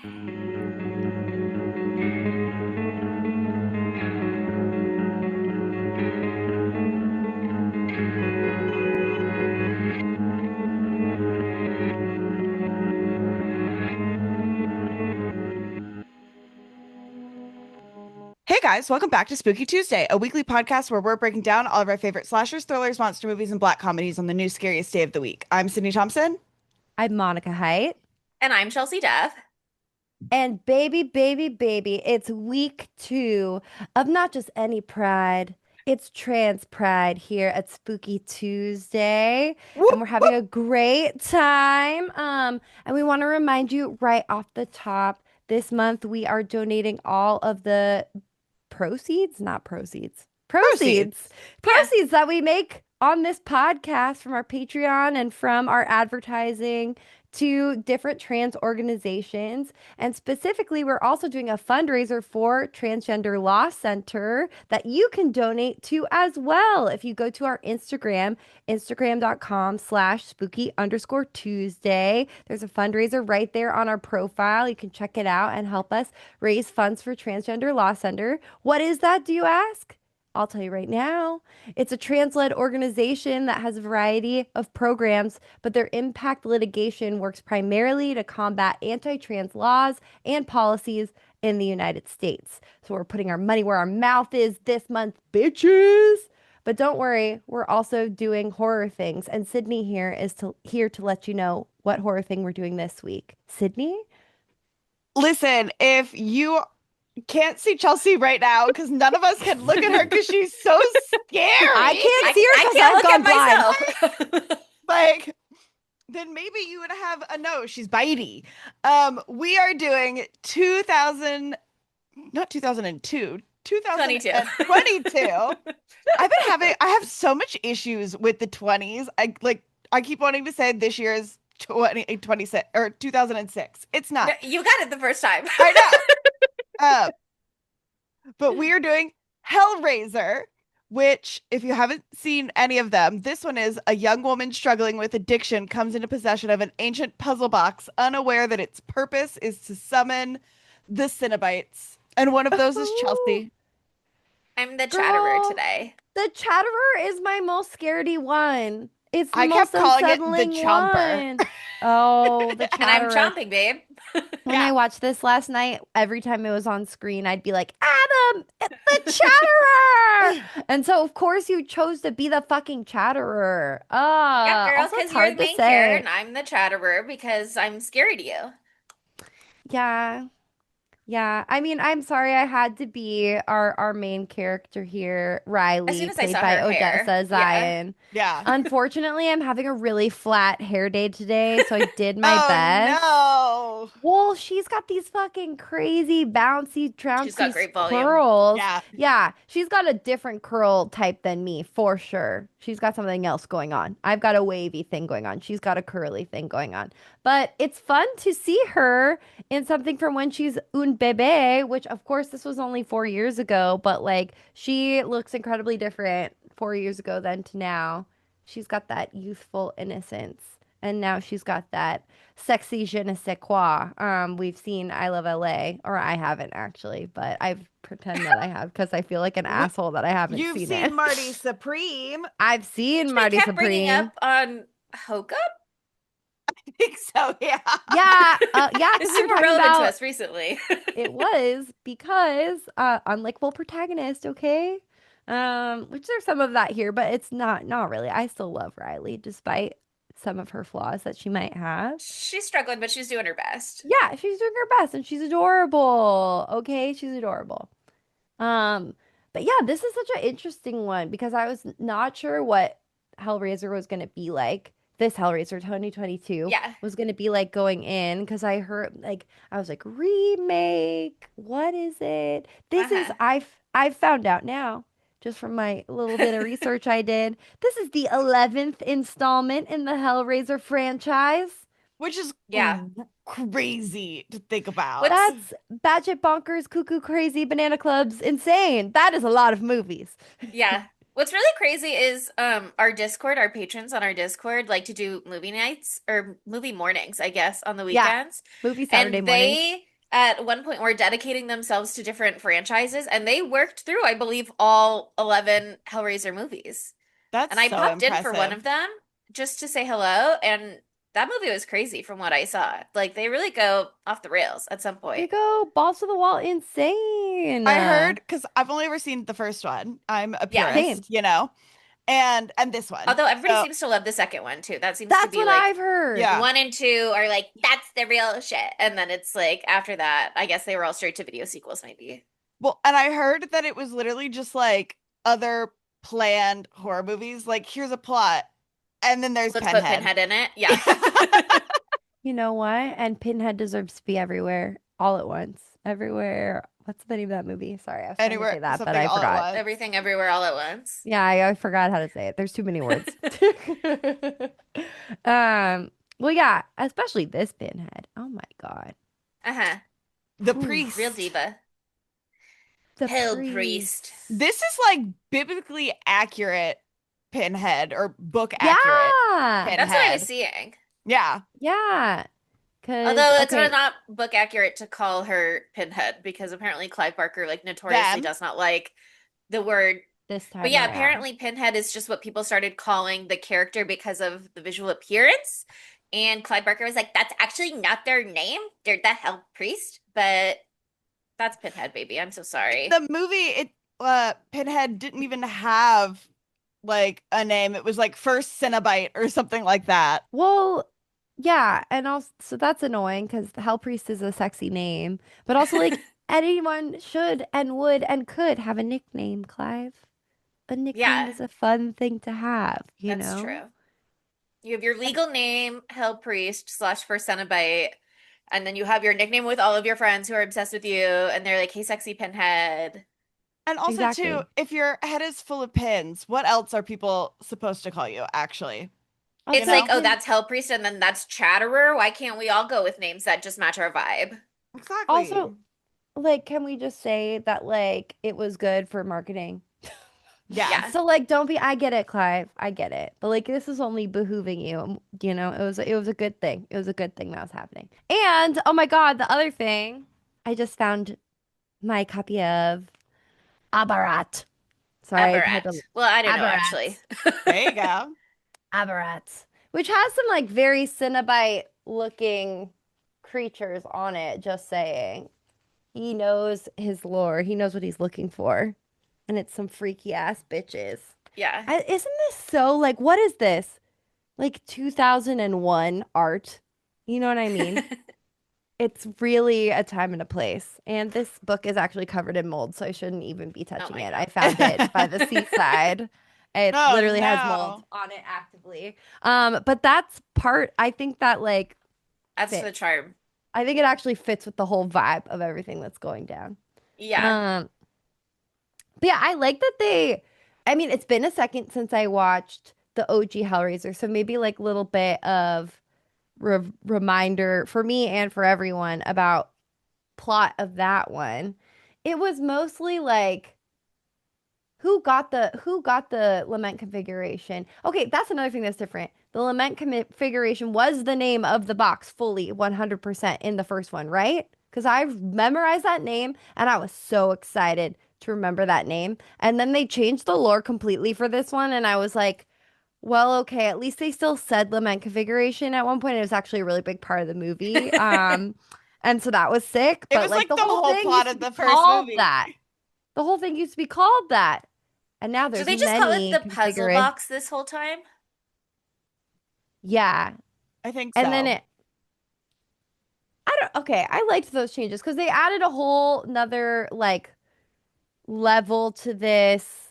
Hey guys, welcome back to Spooky Tuesday, a weekly podcast where we're breaking down all of our favorite slashers, thrillers, monster movies, and black comedies on the new scariest day of the week. I'm Sydney Thompson. I'm Monica Height. And I'm Chelsea Duff. And baby, baby, baby, it's week 2 of not just any pride, it's trans pride here at Spooky Tuesday. And Whoop, we're having whoop. a great time. And we want to remind you right off the top, this month we are donating all of the not proceeds, Proceeds. Yeah. proceeds that we make on this podcast from our Patreon and from our advertising to different trans organizations. And specifically, we're also doing a fundraiser for Transgender Law Center that you can donate to as well. If you go to our Instagram, instagram.com/spooky_Tuesday, there's a fundraiser right there on our profile. You can check it out and help us raise funds for Transgender Law Center. What is that, do you ask? I'll tell you right now. It's a trans-led organization that has a variety of programs, but their impact litigation works primarily to combat anti-trans laws and policies in the United States. So we're putting our money where our mouth is this month, bitches. But don't worry, we're also doing horror things, and Sydney here to let you know what horror thing we're doing this week. Sydney? Listen, if you can't see Chelsea right now, because none of us can look at her because she's so scary. I can't see her I because can't I've look gone at blind. myself. Like, then maybe you would have a no, she's bitey. We are doing 2000, not 2002, 22. 2022. I have so much issues with the 20s. I keep wanting to say this year is 2026 or 2006. It's No, not. you got it the first time. I know. But we are doing Hellraiser, which, if you haven't seen any of them, this one is a young woman struggling with addiction comes into possession of an ancient puzzle box, unaware that its purpose is to summon the Cenobites. And one of those is Chelsea. I'm the chatterer Girl, today. the Chatterer is my most scaredy one. It's the I kept most calling it the unsettling Chomper. one. Oh, the And I'm Chatterer. chomping, babe. When Yeah. I watched this last night, every time it was on screen, I'd be like, Adam, it's the Chatterer. And so, of course, you chose to be the fucking Chatterer. Yeah, girl, Also, it's because you're the hard to main character say. and I'm the chatterer because I'm scary to you. Yeah. Yeah, I mean, I'm sorry I had to be our main character here, As soon Riley, as I played saw by her hair. Odessa Yeah. Zion. Yeah. Unfortunately, I'm having a really flat hair day today, so I did my best. Oh no. Well, she's got these fucking crazy, bouncy, She's got trouncy great volume. curls. Yeah. Yeah, she's got a different curl type than me, for sure. She's got something else going on. I've got a wavy thing going on. She's got a curly thing going on. But it's fun to see her in something from when she's un bebé, which, of course, this was only 4 years ago, but like she looks incredibly different 4 years ago than to now. She's got that youthful innocence. And now she's got that sexy je ne sais quoi. We've seen I Love LA, or I haven't actually, but I pretend that I have because I feel like an We- asshole that I haven't You've seen seen it. Marty Supreme. I've seen They Marty kept bringing Supreme. up on Hoka. I think so, yeah. Yeah, yeah, It's because we were super talking relevant to about us recently. it was because unlikable protagonist, okay? Which there's some of that here, but it's not really. I still love Riley despite some of her flaws that she might have. She's struggling, but she's doing her best. Yeah, she's doing her best and she's adorable. Okay, she's adorable. Um, but yeah, this is such an interesting one because I was not sure what Hellraiser was going to be like. This Hellraiser 2022 Yeah. was going to be like going in because I was like remake. What is it? This is Uh-huh. I've found out now just from my little bit of research I did. This is the 11th installment in the Hellraiser franchise. Which is Yeah. crazy to think about. What's That's batshit bonkers, cuckoo, crazy, banana clubs, insane. That is a lot of movies. Yeah. What's really crazy is our Discord, our patrons on our Discord like to do movie nights or movie mornings, I guess, on the Yeah, weekends. movie Saturday And mornings. at one point were dedicating themselves to different franchises, and they worked through, I believe, all 11 Hellraiser movies. That's And I so popped in for one impressive. of them just to say hello, and that movie was crazy from what I saw. Like they really go off the rails at some They point. go balls to the wall insane. I heard because I've only ever seen the first one. I'm a Yeah. Same. purist, and this one. Although everybody So seems to love the second one too. That seems to That's be what like I've heard. yeah. one and two are like, that's the real shit. And then it's like after that, I guess they were all straight to video sequels, maybe. Well, and I heard that it was literally just like other planned horror movies. Like, here's a plot, and then there's Let's put Pinhead. Pinhead in it. Yeah. You know what? And Pinhead deserves to be everywhere, all at once. Everywhere. What's the name of that movie? Sorry, I was trying to say Anywhere, that, but something I all at forgot. once. Everything everywhere all at once. Yeah, I forgot how to say it. There's too many words. Um, well, yeah, especially this Pinhead. Oh my God. Uh-huh. The Whew. Real priest. diva. The Hell priest. priest. This is like biblically accurate Pinhead or book accurate Yeah. That's what I was Pinhead. seeing. Yeah, Yeah. Because, Although it's okay, not book accurate to call her Pinhead because apparently Clive Barker like notoriously them. does not like the word. this But time yeah, around. apparently Pinhead is just what people started calling the character because of the visual appearance. And Clive Barker was like, that's actually not their name. They're the Hell Priest, but that's Pinhead, baby. I'm so sorry. The movie, Pinhead didn't even have like a name. It was like first Cenobite or something like that. Well, yeah, and also so that's annoying because the Hell Priest is a sexy name, but also like anyone should and would and could have a nickname, Clive. A nickname Yeah, is a fun thing to have, you that's know? true. You have your legal name, Hell Priest slash First Cenobite, and then you have your nickname with all of your friends who are obsessed with you, and they're like, "Hey, sexy Pinhead." And also, too, Exactly. if your head is full of pins, what else are people supposed to call you, actually? You It's Also, like, know? oh, can that's Hell Priest, and then that's Chatterer. Why can't we all go with names that just match our vibe? Exactly. also like can we just say that like it was good for marketing? Yeah. Yes. So like don't be I get it, Clive. I get it. But like this is only behooving you. You know, it was a good thing. It was a good thing that was happening. And oh my God, the other thing, I just found my copy of Abarat. Sorry, I had to Aberrat. Well, I don't know Abarat. actually. There you go. Abarat. Which has some like very Cenobite looking creatures on it, just saying. He knows his lore. He knows what he's looking for. And it's some freaky ass bitches. Yeah. Isn't this so like what is this? Like 2001 art. You know what I mean? It's really a time and a place. And this book is actually covered in mold, so I shouldn't even be Oh touching my it. I God. found it by the seaside. It Oh literally has mold no. on it actively. But that's part, I think that like That's the fits. charm. I think it actually fits with the whole vibe of everything that's going down. Yeah. Um, but yeah, I like that I mean, it's been a second since I watched the OG Hellraiser, so maybe like a little bit of reminder for me and for everyone about plot of that one. It was mostly like who got the lament configuration. Okay, that's another thing that's different. The lament configuration was the name of the box fully 100% in the first one, right? Because I've memorized that name and I was so excited to remember that name. And then they changed the lore completely for this one, and I was like, well, okay, at least they still said lament configuration at one point. It was actually a really big part of the movie. And so that was sick, It but was like like the the whole whole thing plot used to of be the first called movie. that. The whole thing used to be called that. And now Should there's they just call it many the puzzle configuration. box this whole time? Yeah. I think And then so. I don't, okay, I liked those changes because they added a whole another like level to this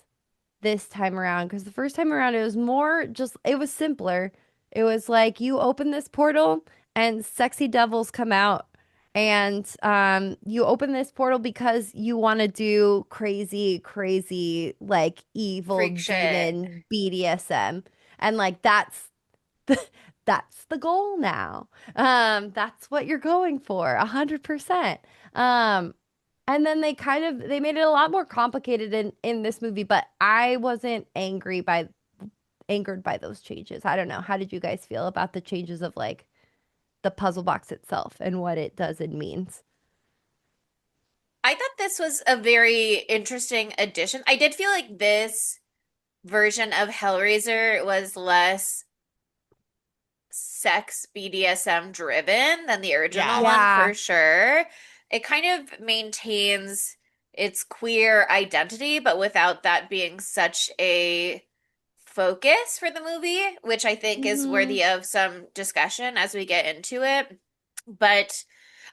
time around. Because the first time around, it was more just, it was simpler. It was like you open this portal and sexy devils come out. And you open this portal because you want to do crazy, crazy, like evil Freak shit. demon BDSM. And like that's the goal now. That's what you're going for, 100%. Um, and then they made it a lot more complicated in this movie, but I wasn't angered by those changes. I don't know. How did you guys feel about the changes of like the puzzle box itself and what it does and means? this was a very interesting addition. I did feel like this version of Hellraiser was less sex BDSM driven than the original Yes. one Yeah. for sure. It kind of maintains its queer identity, but without that being such a focus for the movie, which I think is Hmm. worthy of some discussion as we get into it. But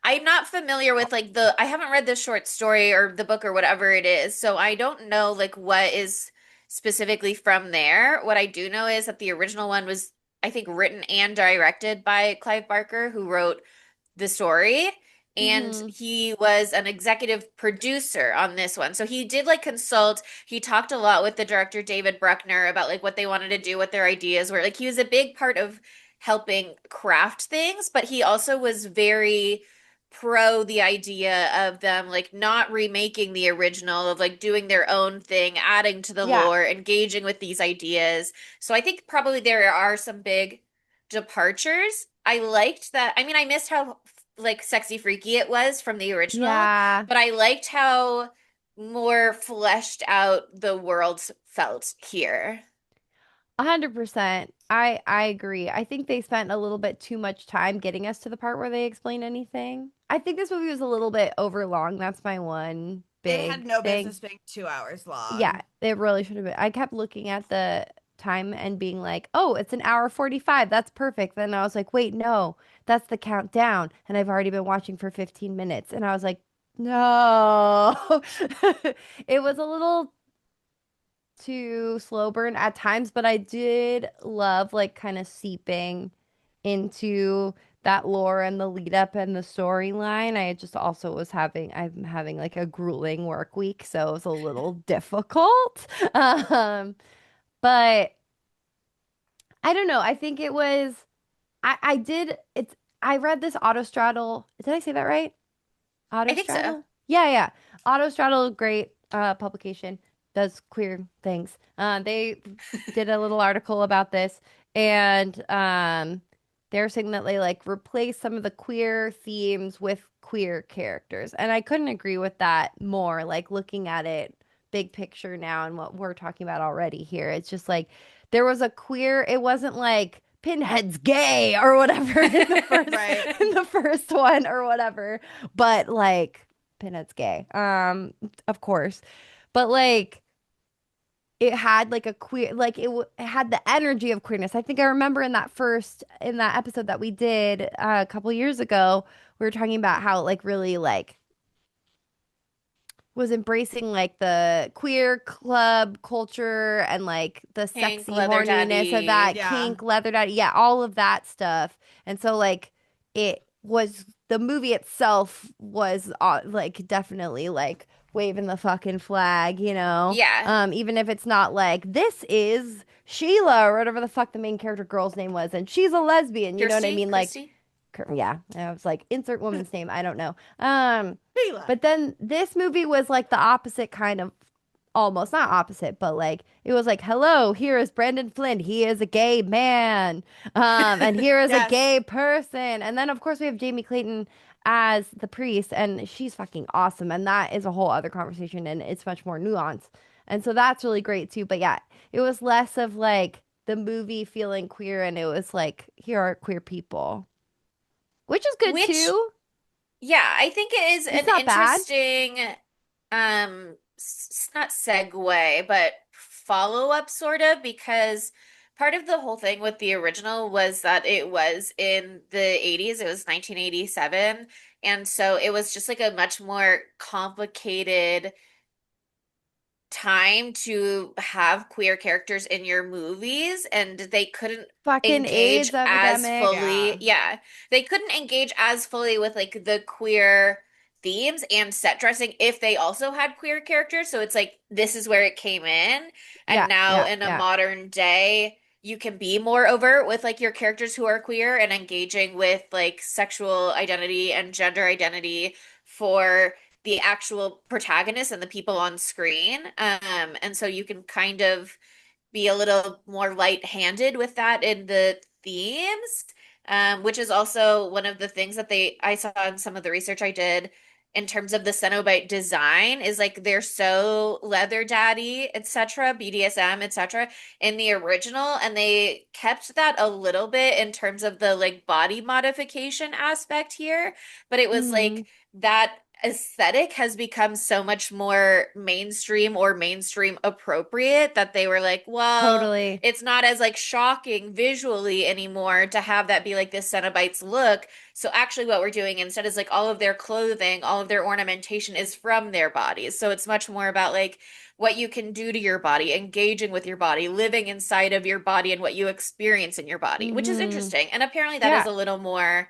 I'm not familiar with like I haven't read the short story or the book or whatever it is, so I don't know like what is specifically from there. What I do know is that the original one was, I think, written and directed by Clive Barker, who wrote the story. And Hmm. he was an executive producer on this one. So he did like consult. He talked a lot with the director David Bruckner about like what they wanted to do, what their ideas were. Like he was a big part of helping craft things, but he also was very pro the idea of them like not remaking the original, of like doing their own thing, adding to the Yeah. lore, engaging with these ideas. So I think probably there are some big departures. I liked that. I mean, I missed how like sexy freaky it was from the original, Yeah. but I liked how more fleshed out the worlds felt here. 100%. I agree. I think they spent a little bit too much time getting us to the part where they explain anything. I think this movie was a little bit overlong. That's my one It had big no thing. business being 2 hours Yeah, long. it really should have been. I kept looking at the time and being like, "Oh, it's an hour 45. That's perfect." Then I was like, "Wait, no. That's the countdown." And I've already been watching for 15 minutes. And I was like, "No." It was a little too slow burn at times, but I did love like kind of seeping into that lore and the lead up and the storyline. I just also I'm having like a grueling work week, so it was a little difficult. Um, but I don't know. I think it was I did it's I read this Autostraddle. Did I say that right? I think so. Autostraddle? Yeah, yeah. Autostraddle, great publication, does queer things. They did a little article about this, and they're saying that they like replace some of the queer themes with queer characters. And I couldn't agree with that more, like looking at it big picture now and what we're talking about already here. It's just like there was a queer, it wasn't like Pinhead's gay or whatever Right. in the first one or whatever, but like Pinhead's gay. Of course. But like it had like a queer like it had the energy of queerness. I think I remember in that episode that we did a couple years ago, we were talking about how it like really like was embracing like the queer club culture and like the Pink, sexy leather horniness of daddy. that Yeah. kink leather daddy, yeah, all of that stuff. And so like it was the movie itself was like definitely like waving the fucking flag, you know. Yeah. Even if it's not like this is Sheila or whatever the fuck the main character girl's name was, and she's a lesbian, you know what I Kirsty, mean? Like Christy. yeah, I was like, insert woman's name. I don't know. Sheila. But then this movie was like the opposite kind of almost not opposite, but like it was like, hello, here is Brandon Flynn. He is a gay man. And here is a Yes. gay person. And then of course we have Jamie Clayton as the priest, and she's fucking awesome. And that is a whole other conversation, and it's much more nuanced. And so that's really great too. But yeah, it was less of like the movie feeling queer, and it was like, here are queer people, which is good Which, too. yeah, I think it is It's an not bad. interesting, not segue, but follow-up sort of, because part of the whole thing with the original was that it was in the 80s, it was 1987, and so it was just like a much more complicated time to have queer characters in your movies, and they couldn't Fucking engage AIDS as epidemic. Yeah. fully. Yeah, they couldn't engage as fully with like the queer themes and set dressing if they also had queer characters. So it's like this is where it came in, and Yeah, now yeah, in a yeah. modern day you can be more overt with like your characters who are queer and engaging with like sexual identity and gender identity for the actual protagonists and the people on screen. And so you can kind of be a little more light-handed with that in the themes, which is also one of the things that I saw in some of the research I did. in terms of the Cenobite design is like they're so leather daddy, etc., BDSM, etc. in the original, and they kept that a little bit in terms of the like body modification aspect here, but it was Hmm. like that aesthetic has become so much more mainstream or mainstream appropriate that they were like, well, Totally. it's not as like shocking visually anymore to have that be like this Cenobites look. So actually what we're doing instead is like all of their clothing, all of their ornamentation is from their bodies. So it's much more about like what you can do to your body, engaging with your body, living inside of your body and what you experience in your body, which is Hmm. interesting. And apparently that is Yeah. a little more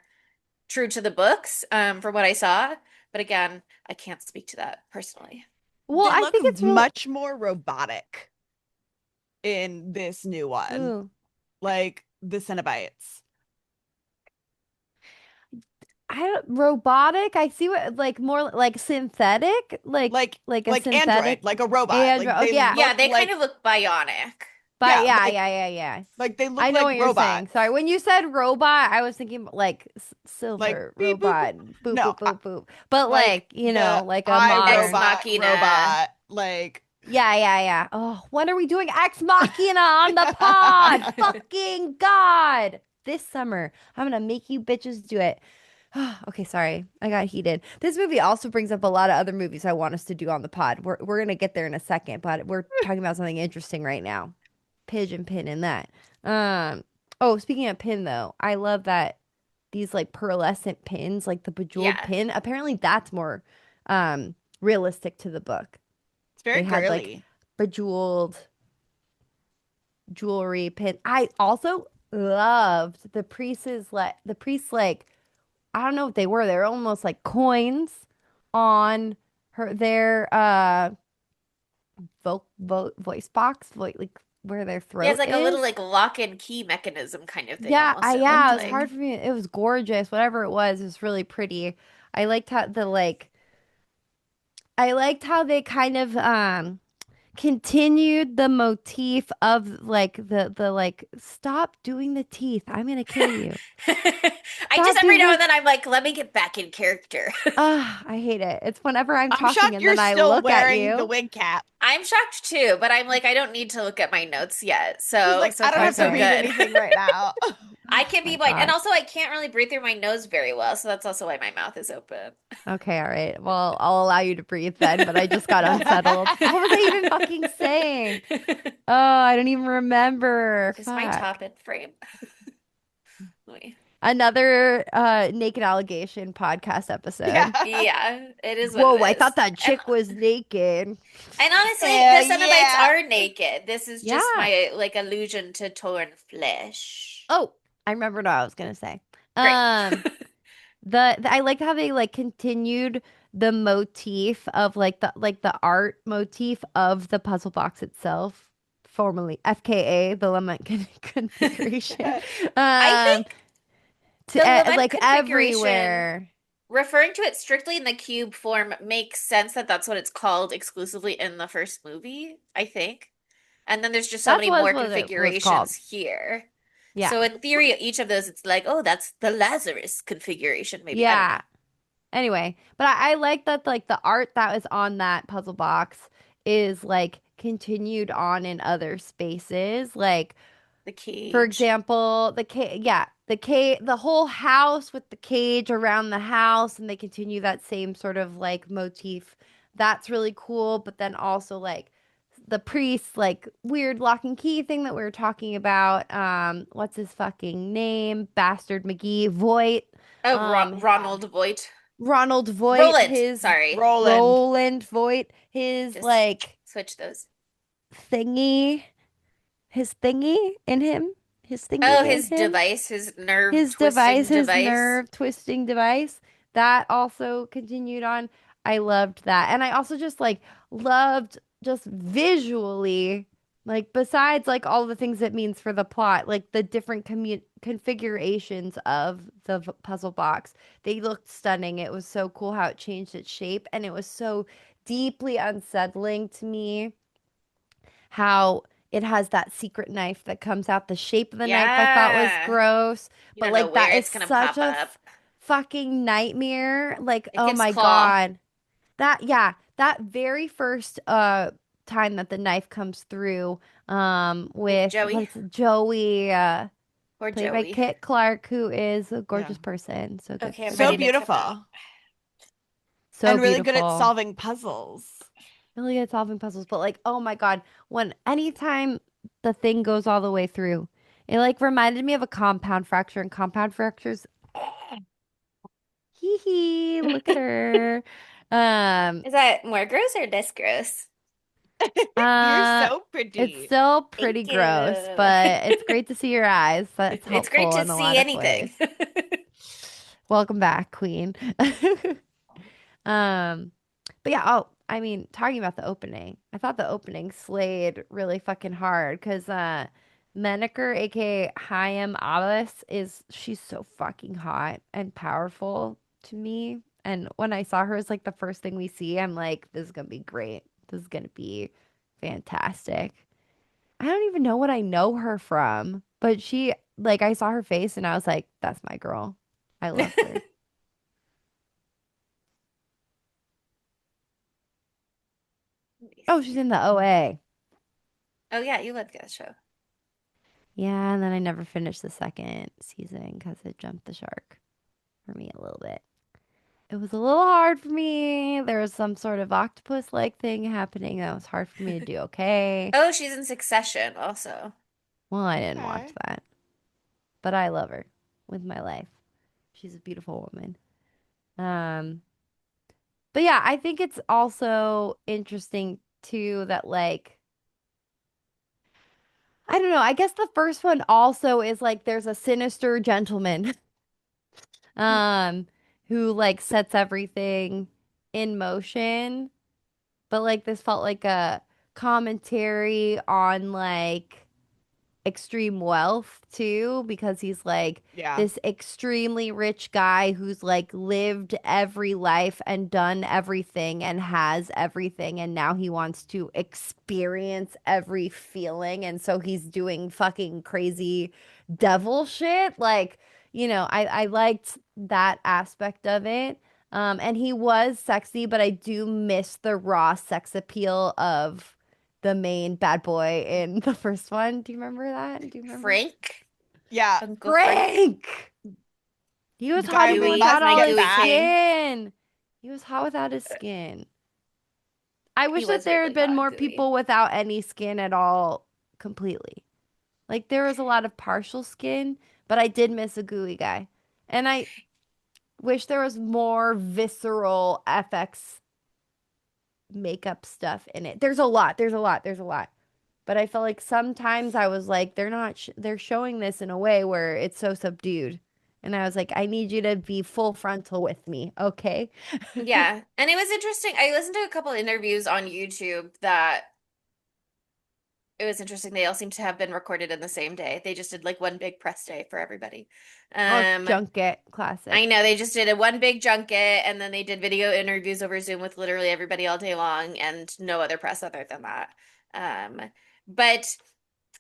true to the books, from what I saw. But again, I can't speak to that personally. Well, They I look think it's real. much more robotic in this new one, Ooh. like the Cenobites. I don't robotic. I see what like more like synthetic, like like a like android, synthetic like a robot. and Like oh they yeah. Yeah, look they kind like of look bionic. But yeah, yeah, yeah, yeah, yeah. like they look I know like what you're saying. robots. Sorry. When you said robot, I was thinking like Like silver beep boop boop. robot, boop, No, boop, boop, boop. But like like, the like a I Ex modern. robot Machina. robot. Like Yeah, yeah, yeah. Oh, when are we doing Ex Machina on the pod? Fucking God. This summer, I'm gonna make you bitches do it. Okay, sorry. I got heated. This movie also brings up a lot of other movies I want us to do on the pod. We're gonna get there in a second, but we're talking about something interesting right now. Pigeon pin in that. Um, oh, speaking of pin though, I love that these like pearlescent pins, like the bejeweled Yeah. pin, apparently that's more realistic to the book. it's very They had like girly. bejeweled jewelry pin. I also loved the priest's like I don't know what they were. They were almost like coins on her their voice box, like where their Yeah, it's throat like a little is. like lock and key mechanism kind of thing Yeah, almost it yeah, looked it was hard like. for me. It was gorgeous. Whatever it was really pretty. I liked how I liked how they kind of continued the motif of like the like stop doing the teeth. I'm gonna kill you. I just Stop every doing now the and then I'm like, let me get back in character. ah, I hate it. It's whenever I'm I'm talking shocked and you're then I still look at wearing the you. wig cap. I'm shocked too, but I'm like, I don't need to look at my notes yet. She's So like, so I don't far have to so Okay. read good. anything right now. I Oh can my be blind, and God. also I can't really breathe through my nose very well, so that's also why my mouth is open. Okay, all right. Well, I'll allow you to breathe then, but I just got unsettled. What was I even fucking saying? Oh, I don't even remember. Just my Fuck. top and frame. Wait. Another naked allegation podcast episode. Yeah. Yeah, it is what it Whoa, I is. thought that chick was naked. And honestly, the Cenobites Yeah. are naked. This is just Yeah. my like allusion to torn flesh. Oh, I remembered what I was gonna say. Great. Um, I like how they like continued the motif of like the art motif of the puzzle box itself, formerly FKA, the lament configuration. I Um, think to the lament like configuration, everywhere. referring to it strictly in the cube form, makes sense that that's what it's called exclusively in the first movie, I think. And then there's just so That's many more what it was called. configurations here. Yeah. So in theory, each of those, it's like, oh, that's the Lazarus configuration, maybe. I don't know. Yeah. Anyway, but I like that like the art that was on that puzzle box is like continued on in other spaces. Like The for cage. example, the whole house with the cage around the house, and they continue that same sort of like motif. That's really cool. But then also like the priest, like weird lock and key thing that we were talking about. What's his fucking name? Bastard McGee, Voight. Oh, Um, Ronald Voight. Ronald Voight, Roland, his sorry. Roland. Roland Voight, his Just like switch those. thingy, his thingy in him, his Oh, thingy in his him, device, his nerve his device, twisting his device. nerve twisting device. That also continued on. I loved that. And I also just like loved just visually, like besides like all the things it means for the plot, like the different configurations of the puzzle box. They looked stunning. It was so cool how it changed its shape, and it was so deeply unsettling to me how it has that secret knife that comes out. The shape of the knife I thought was Yeah. gross, You but don't know like that where is it's gonna such pop a up. fucking nightmare. Like, It oh gives my claw. God. That very first time that the knife comes through With with Joey what's it, Joey or played by Joey. Kit Clark, who is a Yeah. gorgeous person. So good Okay, for I'm So ready me. to cut that. beautiful So and really good at beautiful. solving puzzles. Really good at solving puzzles, but like, oh my God, when anytime the thing goes all the way through, it like reminded me of a compound fracture, and compound fractures, hee hee, look at her. Um, Is that more gross or less gross? You're uh, so it's pretty. still pretty Thank gross, you. but it's great to see your eyes. That's It's great helpful to in a see lot of anything. ways. Welcome back, Queen. Um, but yeah, oh, I mean, talking about the opening, I thought the opening slayed really fucking hard because Menaker, aka Hayam Abbas, she's so fucking hot and powerful to me. And when I saw her as like the first thing we see, I'm like, this is gonna be great. This is gonna be fantastic. I don't even know what I know her from, but like I saw her face and I was like, that's my girl. I love her. Let me Oh, she's see. in the OA. Oh yeah, you love that show. Yeah, and then I never finished the second season because it jumped the shark for me a little bit. It was a little hard for me. There was some sort of octopus-like thing happening that was hard for me to do. Okay. Oh, she's in Succession also. Well, I didn't watch Okay. that, but I love her with my life. She's a beautiful woman. Um, but yeah, I think it's also interesting too that like I don't know. I guess the first one also is like there's a sinister gentleman um who like sets everything in motion, but like this felt like a commentary on like extreme wealth too, because he's like Yeah. this extremely rich guy who's like lived every life and done everything and has everything, and now he wants to experience every feeling, and so he's doing fucking crazy devil shit. Like, I liked that aspect of it. And he was sexy, but I do miss the raw sex appeal of the main bad boy in the first one. Do you remember that? Do you remember? Frank, Yeah. Uncle Frank, Frank! He was The hot guy who even Gooey, without doesn't my all get his Gooey back. King. skin. He was hot without his skin. I He wish that was there had really been hot, more Gooey. people without any skin at all completely. Like there was a lot of partial skin, but I did miss a gooey guy. And I wish there was more visceral FX makeup stuff in it. There's a lot. But I felt like sometimes I was like, they're showing this in a way where it's so subdued. And I was like, I need you to be full frontal with me, okay? Yeah, and it was interesting. I listened to a couple interviews on YouTube that it was interesting. They all seem to have been recorded in the same day. They just did like one big press day for everybody. Oh, Um, junket, I classic. know they just did a one big junket and then they did video interviews over Zoom with literally everybody all day long and no other press other than that. Um, but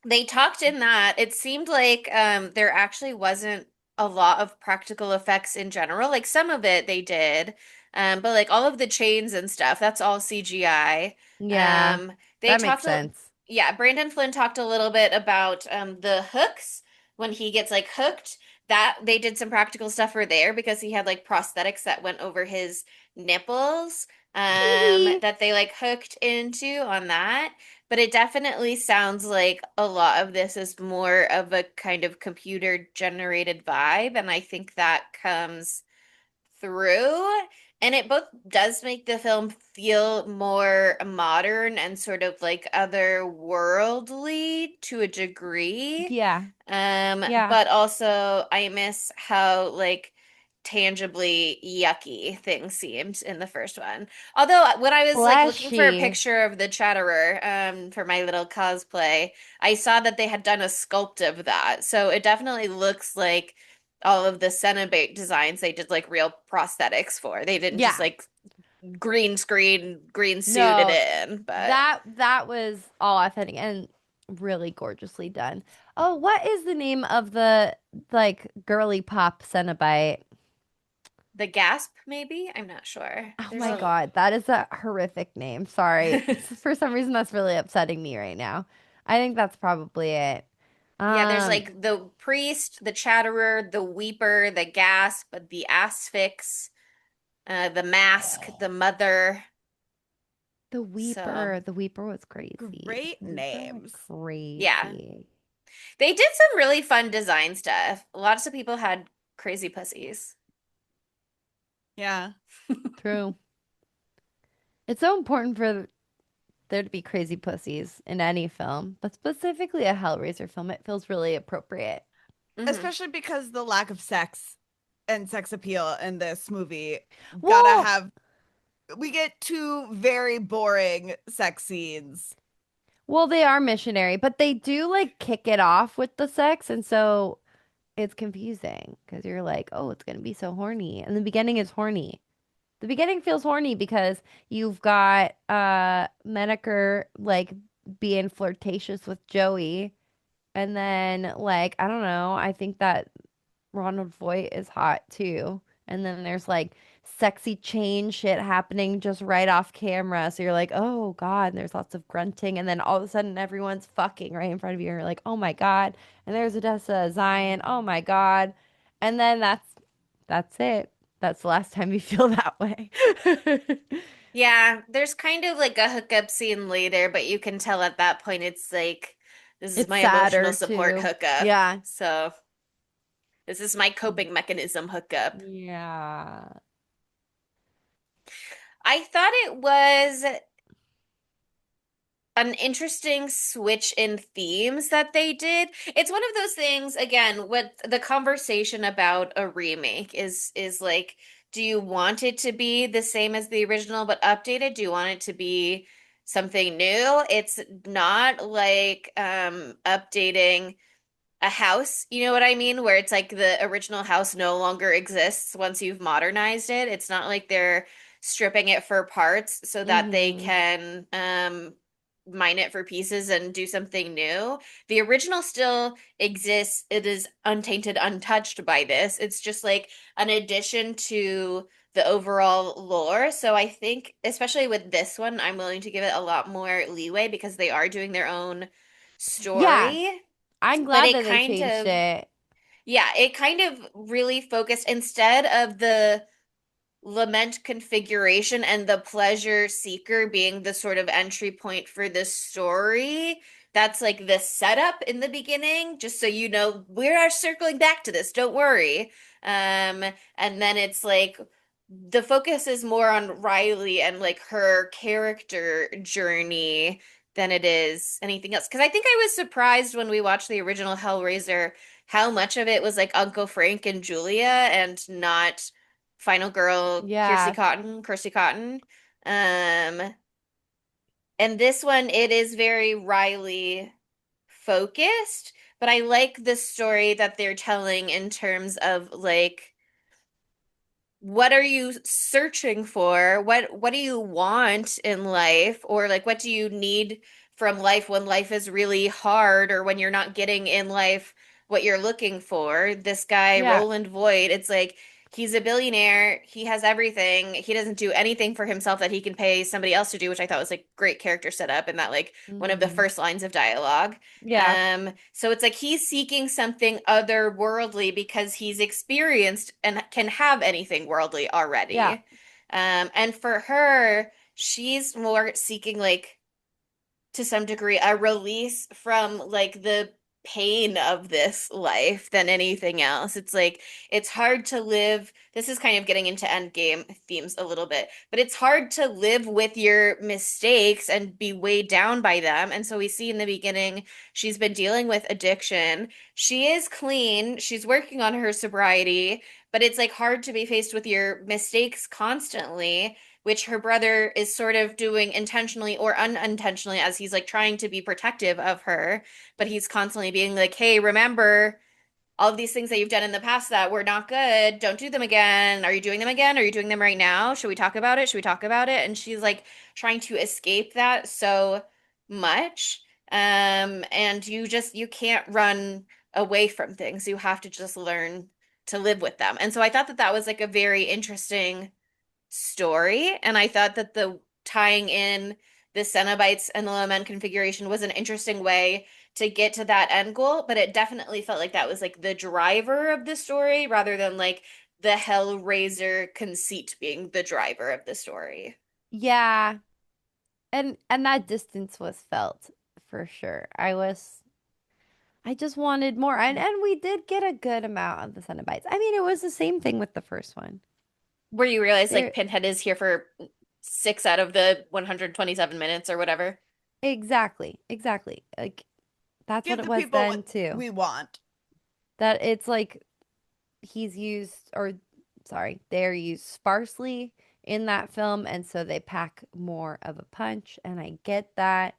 they talked in that it seemed like there actually wasn't a lot of practical effects in general. Like some of it they did, but like all of the chains and stuff, that's all CGI. Yeah, Um, they that makes talked, sense. yeah, Brandon Flynn talked a little bit about the hooks when he gets like hooked. That they did some practical stuff for there because he had like prosthetics that went over his nipples Hee hee. that they like hooked into on that. But it definitely sounds like a lot of this is more of a kind of computer generated vibe, and I think that comes through. And it both does make the film feel more modern and sort of like otherworldly to a degree. Yeah, yeah. But also I miss how like tangibly yucky things seemed in the first one. Although when I was like looking for a Fleshy. picture of the Chatterer, for my little cosplay, I saw that they had done a sculpt of that. So it definitely looks like all of the Cenobite designs they did like real prosthetics for. They didn't just Yeah. like green screen, green suit it No, in, but that was all authentic and really gorgeously done. Oh, what is the name of the like girly pop Cenobite? The Gasp, maybe? I'm not sure. Oh There's my a God, that is a horrific name. Sorry. For some reason, that's really upsetting me right now. I think that's probably it. Yeah, there's Um, like the priest, the chatterer, the weeper, the gasp, the asphyx, the mask, the mother. So, The Weeper was crazy. Great The Weeper went names. yeah. crazy. They did some really fun design stuff. Lots of people had crazy pussies. Yeah. True. It's so important for there to be crazy pussies in any film, but specifically a Hellraiser film. It feels really appropriate. Hmm. Especially because the lack of sex and sex appeal in this movie. Gotta Well, have, we get two very boring sex scenes. well, they are missionary, but they do like kick it off with the sex, and so it's confusing because you're like, oh, it's gonna be so horny, and the beginning is horny. The beginning feels horny because you've got Menaker like being flirtatious with Joey, and then like I don't know, I think that Ronald Voight is hot too. And then there's like sexy chain shit happening just right off camera. So you're like, oh God, and there's lots of grunting. And then all of a sudden everyone's fucking right in front of you. And you're like, oh my God. And there's Odessa, Zion, oh my God. And then that's it. That's the last time you feel that way. Yeah, there's kind of like a hookup scene later, but you can tell at that point it's like, this is It's my emotional sadder support too. hookup. Yeah. So this is my coping mechanism hookup. Yeah. I thought it was an interesting switch in themes that they did. It's one of those things, again, what the conversation about a remake is like, do you want it to be the same as the original but updated? Do you want it to be something new? It's not like updating a house, you know what I mean? Where it's like the original house no longer exists once you've modernized it. It's not like they're stripping it for parts so that they Mm-hmm. can mine it for pieces and do something new. The original still exists. It is untainted, untouched by this. It's just like an addition to the overall lore. So I think, especially with this one, I'm willing to give it a lot more leeway because they are doing their own Yeah. story. I'm But glad that they changed it. yeah, it kind of really focused instead of the lament configuration and the pleasure seeker being the sort of entry point for this story. That's like the setup in the beginning, just so you know, we are circling back to this, don't worry. And then it's like the focus is more on Riley and like her character journey than it is anything else. Because I think I was surprised when we watched the original Hellraiser how much of it was like Uncle Frank and Julia and not Final Girl, Yeah. Kirsty Cotton. Um, and this one, it is very Riley focused, but I like the story that they're telling in terms of like what are you searching for? What do you want in life? Or like what do you need from life when life is really hard or when you're not getting in life what you're looking for? This guy, Yeah. Roland Voigt, it's like he's a billionaire, he has everything. He doesn't do anything for himself that he can pay somebody else to do, which I thought was like great character setup and that like one of the Hmm. first lines of dialogue. Yeah. So it's like he's seeking something otherworldly because he's experienced and can have anything worldly Yeah. already. And for her, she's more seeking like to some degree a release from like the pain of this life than anything else. It's like it's hard to live. This is kind of getting into end game themes a little bit, but it's hard to live with your mistakes and be weighed down by them. And so we see in the beginning she's been dealing with addiction. She is clean. She's working on her sobriety, but it's like hard to be faced with your mistakes constantly, which her brother is sort of doing intentionally or unintentionally as he's like trying to be protective of her, but he's constantly being like, "Hey, remember all of these things that you've done in the past that were not good. Don't do them again. Are you doing them again? Are you doing them right now? Should we talk about it? Should we talk about it?" And she's like trying to escape that so much. And you can't run away from things. You have to just learn to live with them. And so I thought that that was like a very interesting story. And I thought that the tying in the Cenobites and the Lament configuration was an interesting way to get to that end goal. But it definitely felt like that was like the driver of the story rather than like the Hellraiser conceit being the driver of the story. Yeah. And that distance was felt for sure. I just wanted more. And we did get a good amount of the Cenobites. I mean, it was the same thing with the first one. Where you realize like There Pinhead is here for 6 out of the 127 minutes or whatever. exactly. Exactly. Like that's what Give it the was people then what too. we want. That it's like he's used or sorry, they're used sparsely in that film and so they pack more of a punch and I get that.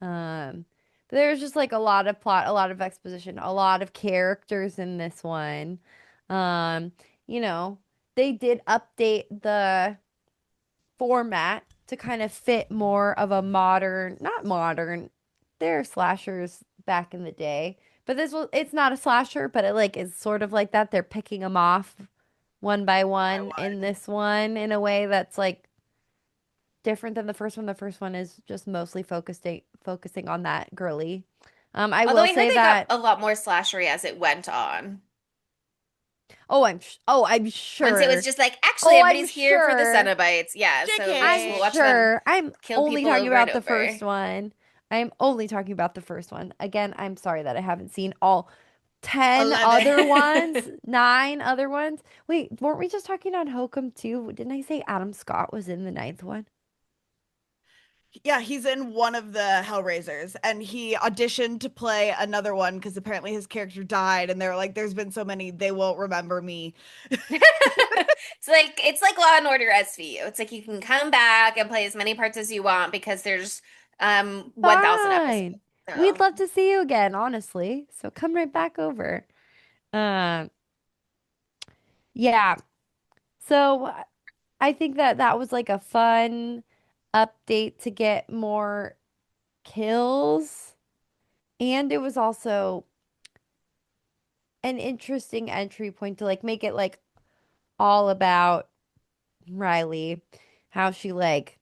Um, but there's just like a lot of plot, a lot of exposition, a lot of characters in this one. Um, you know, they did update the format to kind of fit more of a modern, not modern, they're slashers back in the day. But it's not a slasher, but it like is sort of like that. They're picking them off one by I one in want. this one in a way that's like different than the first one. The first one is just mostly focusing on that girly. I Although will I heard say they got that. a lot more slashery as it went on. I'm Once it was sure. just like, actually, Oh, I'm everybody's here for the sure. Cenobites. Yeah, so just I'm we'll JK. watch them sure. I'm kill only people talking over and about the over. first one. I'm only talking about the first one. Again, I'm sorry that I haven't seen all 10 11. other ones, 9 other ones. Wait, weren't we just talking on Hokum too? Didn't I say Adam Scott was in the ninth one? Yeah, he's in one of the Hellraisers and he auditioned to play another one because apparently his character died and they're like, there's been so many, they won't remember me. It's like Law and Order SVU. It's like you can come back and play as many parts as you want because there's 1,000 episodes. Fine. We'd So love to see you again, honestly. So come right back over. Um, yeah. So I think that that was like a fun update to get more kills. And it was also an interesting entry point to like make it like all about Riley, how she like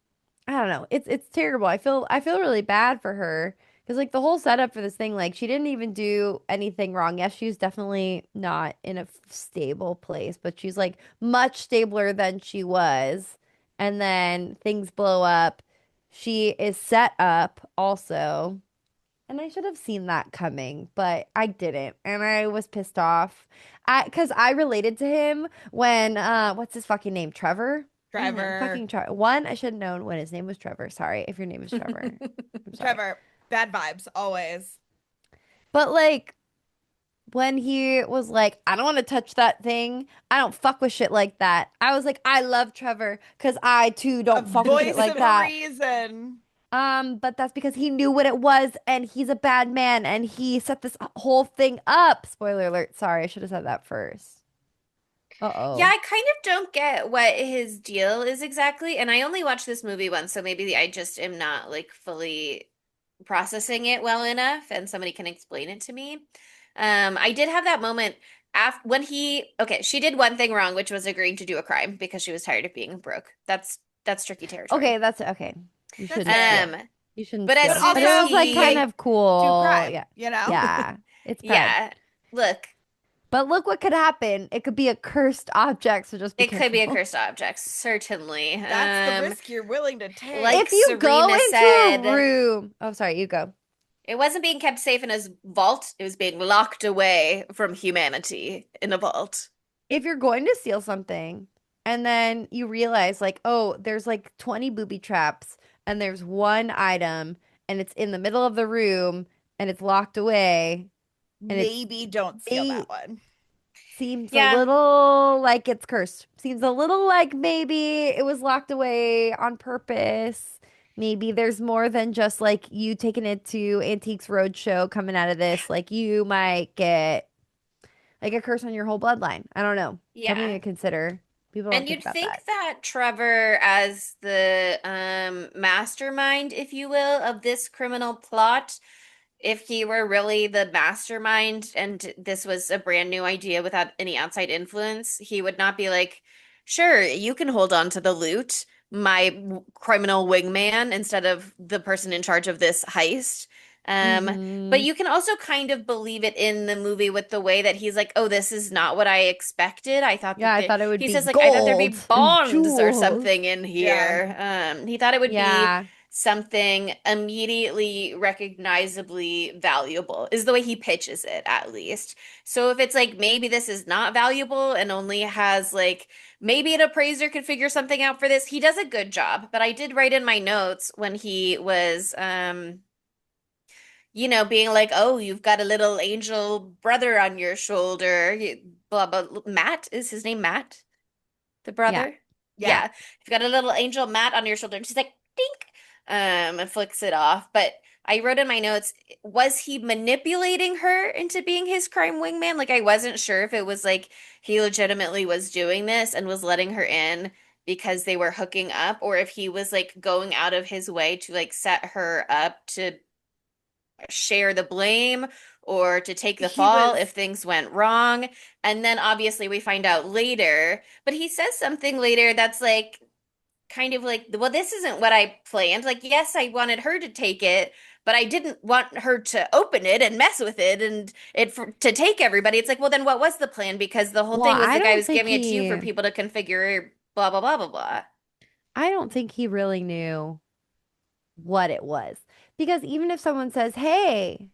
I don't know. It's terrible. I feel really bad for her because like the whole setup for this thing, like she didn't even do anything wrong. Yes, she's definitely not in a stable place, but she's like much stabler than she was. And then things blow up. She is set up also. And I should have seen that coming, but I didn't. And I was pissed off. Cause I related to him when what's his fucking name? Trevor? Trevor. Fucking Trevor. One, I should have known when his name was Trevor. Sorry if your name is Trevor. mhm. I'm sorry. Trevor. Bad vibes, always. But like when he was like, I don't want to touch that thing. I don't fuck with shit like that. I was like, I love Trevor because I too A don't fuck with shit voice like of that. reason. But that's because he knew what it was and he's a bad man and he set this whole thing up. Spoiler alert. Sorry, I should have said that first. Yeah, Uh-oh. I kind of don't get what his deal is exactly. And I only watched this movie once, so maybe I just am not like fully processing it well enough and somebody can explain it to me. I did have that moment after when okay, she did one thing wrong, which was agreeing to do a crime because she was tired of being broke. That's tricky Okay, territory. that's okay. You That's shouldn't fair. steal. Um, You shouldn't but as But steal. soon But it as was also, like kind he, like, of do cool. crime, Yeah. you know? Yeah. It's crime. yeah, look, But look what could happen. It could be a cursed object, so just be it could be a careful. cursed object, certainly. That's the risk you're willing to Like If take. you go Serena into a said, room, oh, sorry, you go. it wasn't being kept safe in his vault, it was being locked away from humanity in a vault. If you're going to steal something and then you realize, like, oh, there's like 20 booby traps and there's one item and it's in the middle of the room and it's locked away and it's Maybe don't steal may that one. seems a Yeah, little like it's cursed. Seems a little like maybe it was locked away on purpose. Maybe there's more than just like you taking it to Antiques Roadshow coming out of this. Like you might get like a curse on your whole bloodline. I don't know. Something yeah. to consider. People don't And think you'd about think that. that Trevor, as the mastermind, if you will, of this criminal plot, if he were really the mastermind and this was a brand new idea without any outside influence, he would not be like, sure, you can hold on to the loot, my criminal wingman, instead of the person in charge of this heist. But Mm-hmm. you can also kind of believe it in the movie with the way that he's like, oh, this is not what I expected. I thought Yeah, that I thought it would he be says like, I thought there'd gold be and bonds or jewels. something in Yeah. here. He thought it would be Yeah. something immediately recognizably valuable, is the way he pitches it, at least. So if it's like maybe this is not valuable and only has like maybe an appraiser could figure something out for this, he does a good job. But I did write in my notes when he was being like, "Oh, you've got a little angel brother on your shoulder." Blah blah. Matt, is his name Matt? The Yeah. brother? Yeah. Yeah. You've got a little angel Matt on your shoulder. And she's like, dink, and flicks it off. But I wrote in my notes, was he manipulating her into being his crime wingman? Like, I wasn't sure if it was like he legitimately was doing this and was letting her in because they were hooking up, or if he was like going out of his way to like set her up to share the blame or to take the He fall was if things went wrong. And then obviously we find out later, but he says something later that's like kind of like, well, this isn't what I planned. Like, yes, I wanted her to take it, but I didn't want her to open it and mess with it and to take everybody. It's like, well, then what was the plan? Because the whole Well, thing was like I was giving it to you for people to configure, blah, blah, blah, blah, blah. I don't think he really knew what it was. Because even if someone says, "Hey,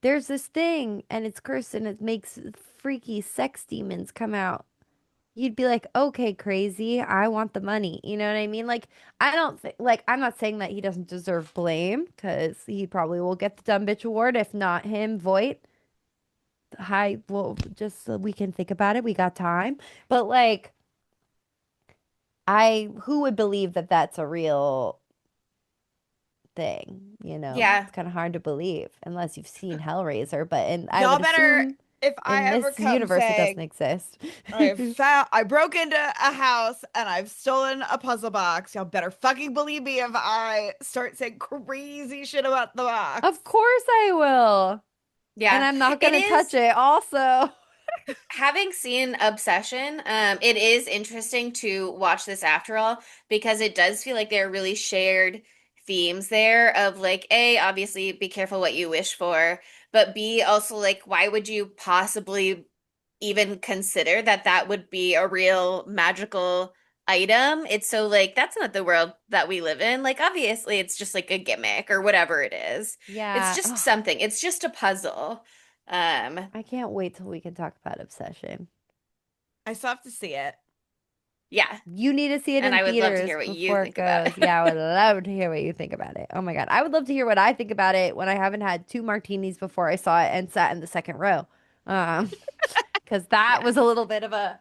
there's this thing and it's cursed and it makes freaky sex demons come out," you'd be like, "Okay, crazy. I want the money." You know what I mean? Like, I don't think, like, I'm not saying that he doesn't deserve blame because he probably will get the dumb bitch award. If not him, Voight. Hi, well, just so we can think about it. We got time. But, like, who would believe that that's a real thing? Yeah. It's kind of hard to believe unless you've seen Hellraiser. But I y'all would better assume if I in ever this come universe it doesn't saying exist. I broke into a house and I've stolen a puzzle box. Y'all better fucking believe me if I start saying crazy shit about the box. Of course I will. And Yeah. I'm not It gonna touch is. it also. Having seen Obsession, it is interesting to watch this after all because it does feel like there are really shared themes there of like, A, obviously be careful what you wish for, but B, also like, why would you possibly even consider that that would be a real magical item? It's so like, that's not the world that we live in. Like, obviously, it's just like a gimmick or whatever it is. It's Yeah. just Oh, something, it's just a puzzle. Um, I can't wait till we can talk about Obsession. I still have to see it. yeah. You need to see it And in I would love to hear theaters what you before it think about goes. it. Yeah, I would love to hear what you think about it. Oh my God. I would love to hear what I think about it when I haven't had two martinis before I saw it and sat in the second row. Um, because that Yeah. was a little bit of a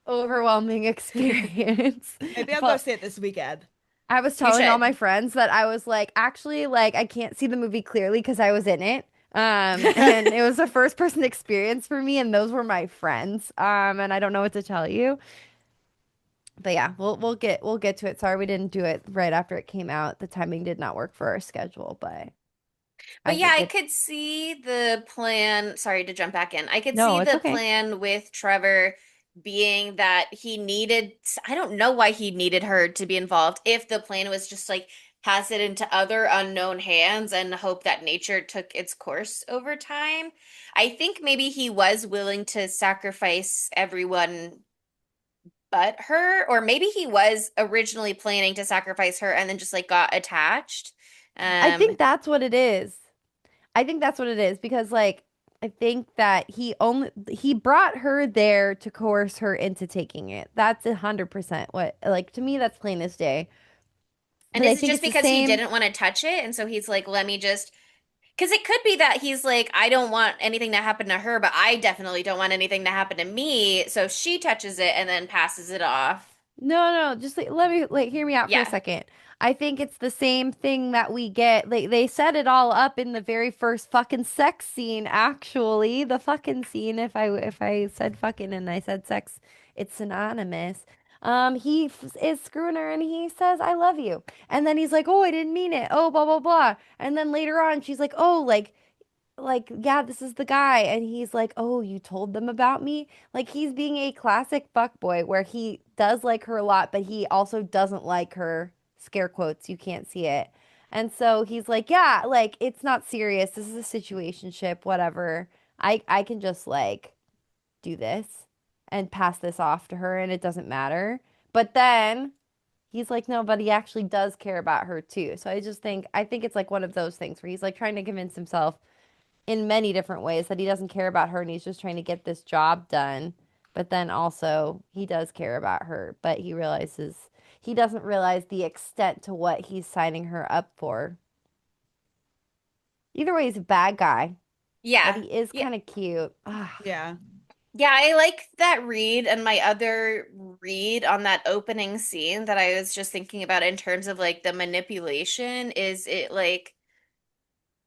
overwhelming experience. Maybe I'll go But see it this weekend. I was You telling all my should. friends that I was like, actually, like, I can't see the movie clearly because I was in it. And it was a first person experience for me, and those were my friends. And I don't know what to tell you. But yeah, we'll get to it. Sorry we didn't do it right after it came out. The timing did not work for our schedule, but I But yeah, think I it could see the plan. Sorry to jump back in. I could no, see it's the okay. plan with Trevor being that he needed, I don't know why he needed her to be involved. If the plan was just like pass it into other unknown hands and hope that nature took its course over time. I think maybe he was willing to sacrifice everyone but her, or maybe he was originally planning to sacrifice her and then just like got attached. I Um, think that's what it is. I think that's what it is because like I think that he brought her there to coerce her into taking it. That's 100% what like to me that's plain as day. and But I is it think just it's the because he same. didn't want to touch it? And so he's like, let me just, because it could be that he's like, I don't want anything to happen to her, but I definitely don't want anything to happen to me. So she touches it and then passes it off. No, no, just like, let me like hear me out for a Yeah. second. I think it's the same thing that we get. Like they set it all up in the very first fucking sex scene, actually. The fucking scene, if I said fucking and I said sex, it's synonymous. Is screwing her and he says, "I love you." And then he's like, "Oh, I didn't mean it." Oh, blah blah blah. And then later on she's like, "Oh, like like, yeah, this is the guy. And he's like, oh, you told them about me? Like, he's being a classic fuckboy where he does like her a lot, but he also doesn't like her. Scare quotes, you can't see it. And so he's like, yeah, like, it's not serious. This is a situationship, whatever. I can just like do this and pass this off to her and it doesn't matter. But then he's like, no, but he actually does care about her too. So I think it's like one of those things where he's like trying to convince himself in many different ways that he doesn't care about her and he's just trying to get this job done. But then also he does care about her, but he doesn't realize the extent to what he's signing her up for. Either way, he's a bad guy, but Yeah. he is Yeah. kind of cute. Ah, Yeah. Yeah, I like that read, and my other read on that opening scene that I was just thinking about in terms of like the manipulation is it like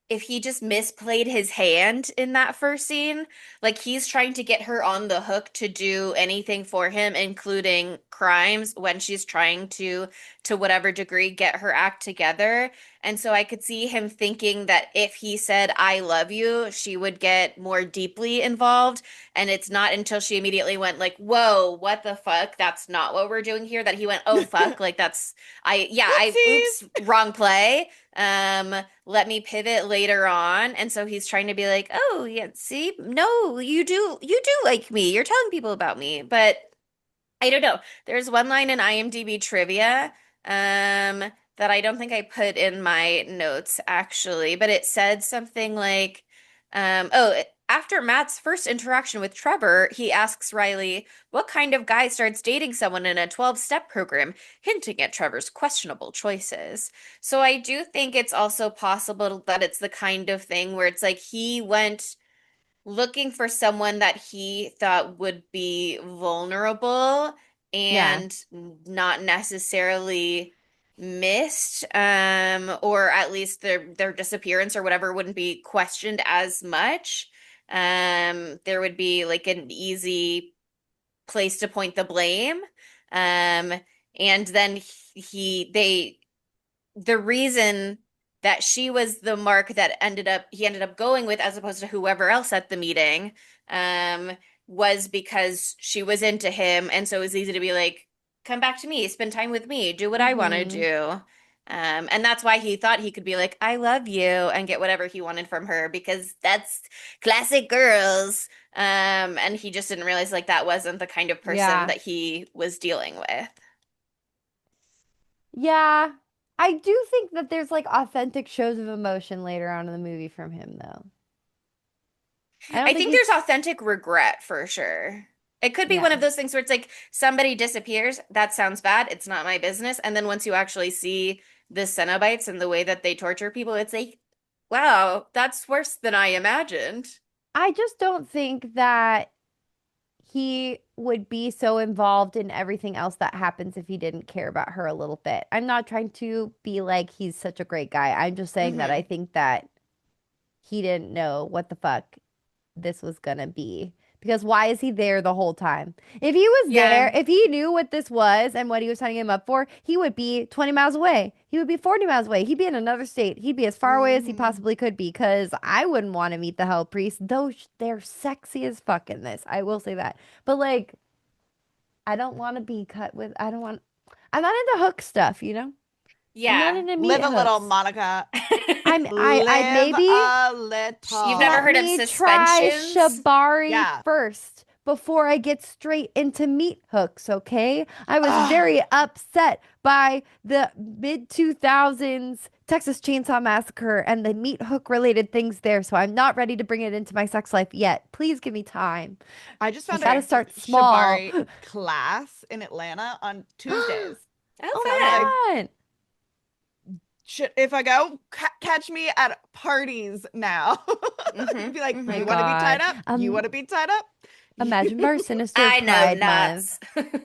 if he just misplayed his hand in that first scene, like he's trying to get her on the hook to do anything for him, including crimes, when she's trying to whatever degree, get her act together. And so I could see him thinking that if he said, I love you, she would get more deeply involved. And it's not until she immediately went like, whoa, what the fuck? That's not what we're doing here, that he went, oh fuck, like that's oops, Whoopsies. wrong play. Let me pivot later on. And so he's trying to be like, oh, yeah, see, no, you do like me. You're telling people about me. But I don't know. There's one line in IMDb trivia, that I don't think I put in my notes actually, but it said something like, after Matt's first interaction with Trevor, he asks Riley, what kind of guy starts dating someone in a 12-step program, hinting at Trevor's questionable choices. So I do think it's also possible that it's the kind of thing where it's like he went looking for someone that he thought would be vulnerable yeah. and not necessarily missed, or at least their disappearance or whatever wouldn't be questioned as much. There would be like an easy place to point the blame. Um, and then the reason that she was the mark that he ended up going with as opposed to whoever else at the meeting, um was because she was into him, and so it was easy to be like, come back to me, spend time with me, do what I want to Mm-hmm. do. And that's why he thought he could be like, I love you, and get whatever he wanted from her, because that's classic girls. And he just didn't realize like that wasn't the kind of person Yeah. that he was dealing with. Yeah. I do think that there's like authentic shows of emotion later on in the movie from him, though. I don't I think think there's he's, authentic regret for sure. It could be one yeah. of those things where it's like somebody disappears, that sounds bad, it's not my business. And then once you actually see the Cenobites and the way that they torture people, it's like, wow, that's worse than I imagined. I just don't think that he would be so involved in everything else that happens if he didn't care about her a little bit. I'm not trying to be like he's such a great guy. I'm just saying that I Hmm. think that he didn't know what the fuck this was gonna be. Because why is he there the whole time? If he was there, Yeah. if he knew what this was and what he was signing him up for, he would be 20 miles away. He would be 40 miles away. He'd be in another state. He'd be as far away as he Mhm. possibly could be. Because I wouldn't want to meet the Hell Priest, though they're sexy as fuck in this. I will say that. But like, I don't want to be cut with, I don't want, I'm not into hook stuff, you know? I'm not Yeah. into meat Live a little, hooks. Monica. I Live maybe. a You've never Let little. heard of me try suspensions? Shibari Yeah. first before I get straight into meat hooks, okay? I was Ugh. very upset by the mid 2000s Texas Chainsaw Massacre and the meat hook related things there, so I'm not ready to bring it into my sex life yet. Please give me time. I just I found a gotta Sure. start small. Shibari class in Atlanta on Tuesdays. Oh, Oh So I was like, my God. should if I go, catch me at parties now. fun. Hmm. Be like, Oh my you want to be tied God. up? You want to be tied up? Imagine Bar Sinister I know, Pride Month. nuts.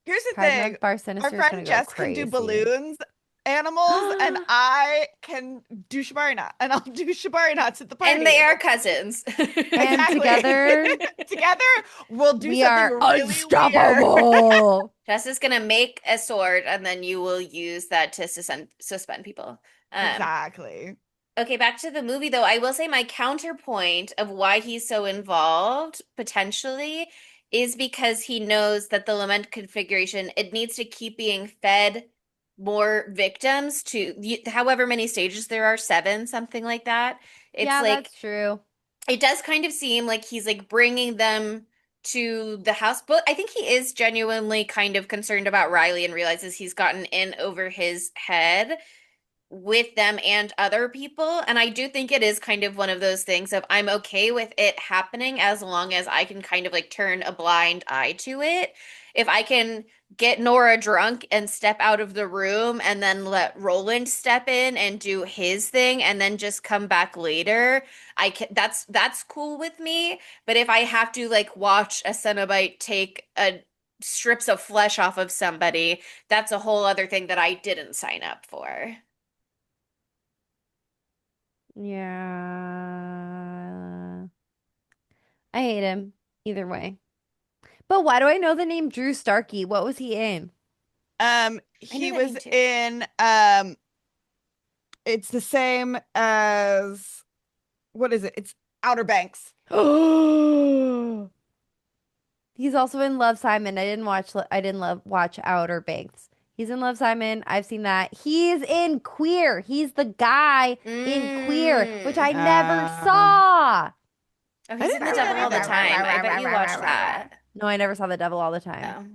Here's the Pride thing. Month Bar Our Sinister is gonna friend go Jess can do crazy. balloons, animals, and I can do shibari knot, and I'll do shibari knots at the And party. they And are we'll cousins. And exactly together together we'll do we something are really weird. unstoppable. Jess is gonna make a sword, and then you will use that to suspend people. Um, Exactly. Okay, back to the movie though. I will say my counterpoint of why he's so involved potentially is because he knows that the lament configuration, it needs to keep being fed more victims to however many stages there are, seven, something like that. It's Yeah, like that's true. it does kind of seem like he's like bringing them to the house, but I think he is genuinely kind of concerned about Riley and realizes he's gotten in over his head with them and other people. And I do think it is kind of one of those things of I'm okay with it happening as long as I can kind of like turn a blind eye to it. If I can get Nora drunk and step out of the room and then let Roland step in and do his thing and then just come back later, I can that's cool with me. But if I have to like watch a Cenobite take a strips of flesh off of somebody, that's a whole other thing that I didn't sign up for. Yeah. I hate him either way. But why do I know the name Drew Starkey? What was he in? I know He that was name too. in it's the same as what is it? It's Outer Banks. He's also in Love Simon. I didn't love watch Outer Banks. He's in Love Simon. I've seen that. He's in Queer. He's the guy in Queer, which I Mm. never Um, saw. Oh, I he's in didn't The see that Devil All the either. Time. I bet you watched that. No, I never saw The Devil All the Time. Oh,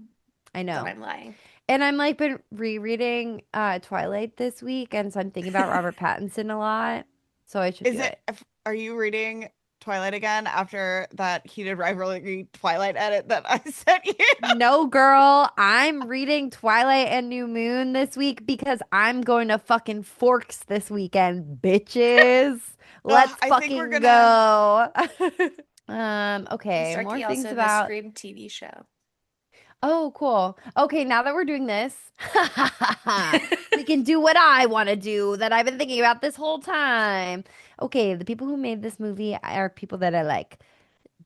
I then know. I'm lying. And I'm like been rereading Twilight this week, and so I'm thinking about Robert Pattinson a lot. So I should do Is it, it. are you reading Twilight again after that heated rivalry Twilight edit that I sent you? No, girl, I'm reading Twilight and New Moon this week because I'm going to fucking Forks this weekend, bitches. Let's I think we're fucking gonna. go. And Okay, more Starkey things also the about. Scream TV show. Oh, cool. Okay, now that we're doing this, we can do what I want to do that I've been thinking about this whole time. Okay, the people who made this movie are people that I like.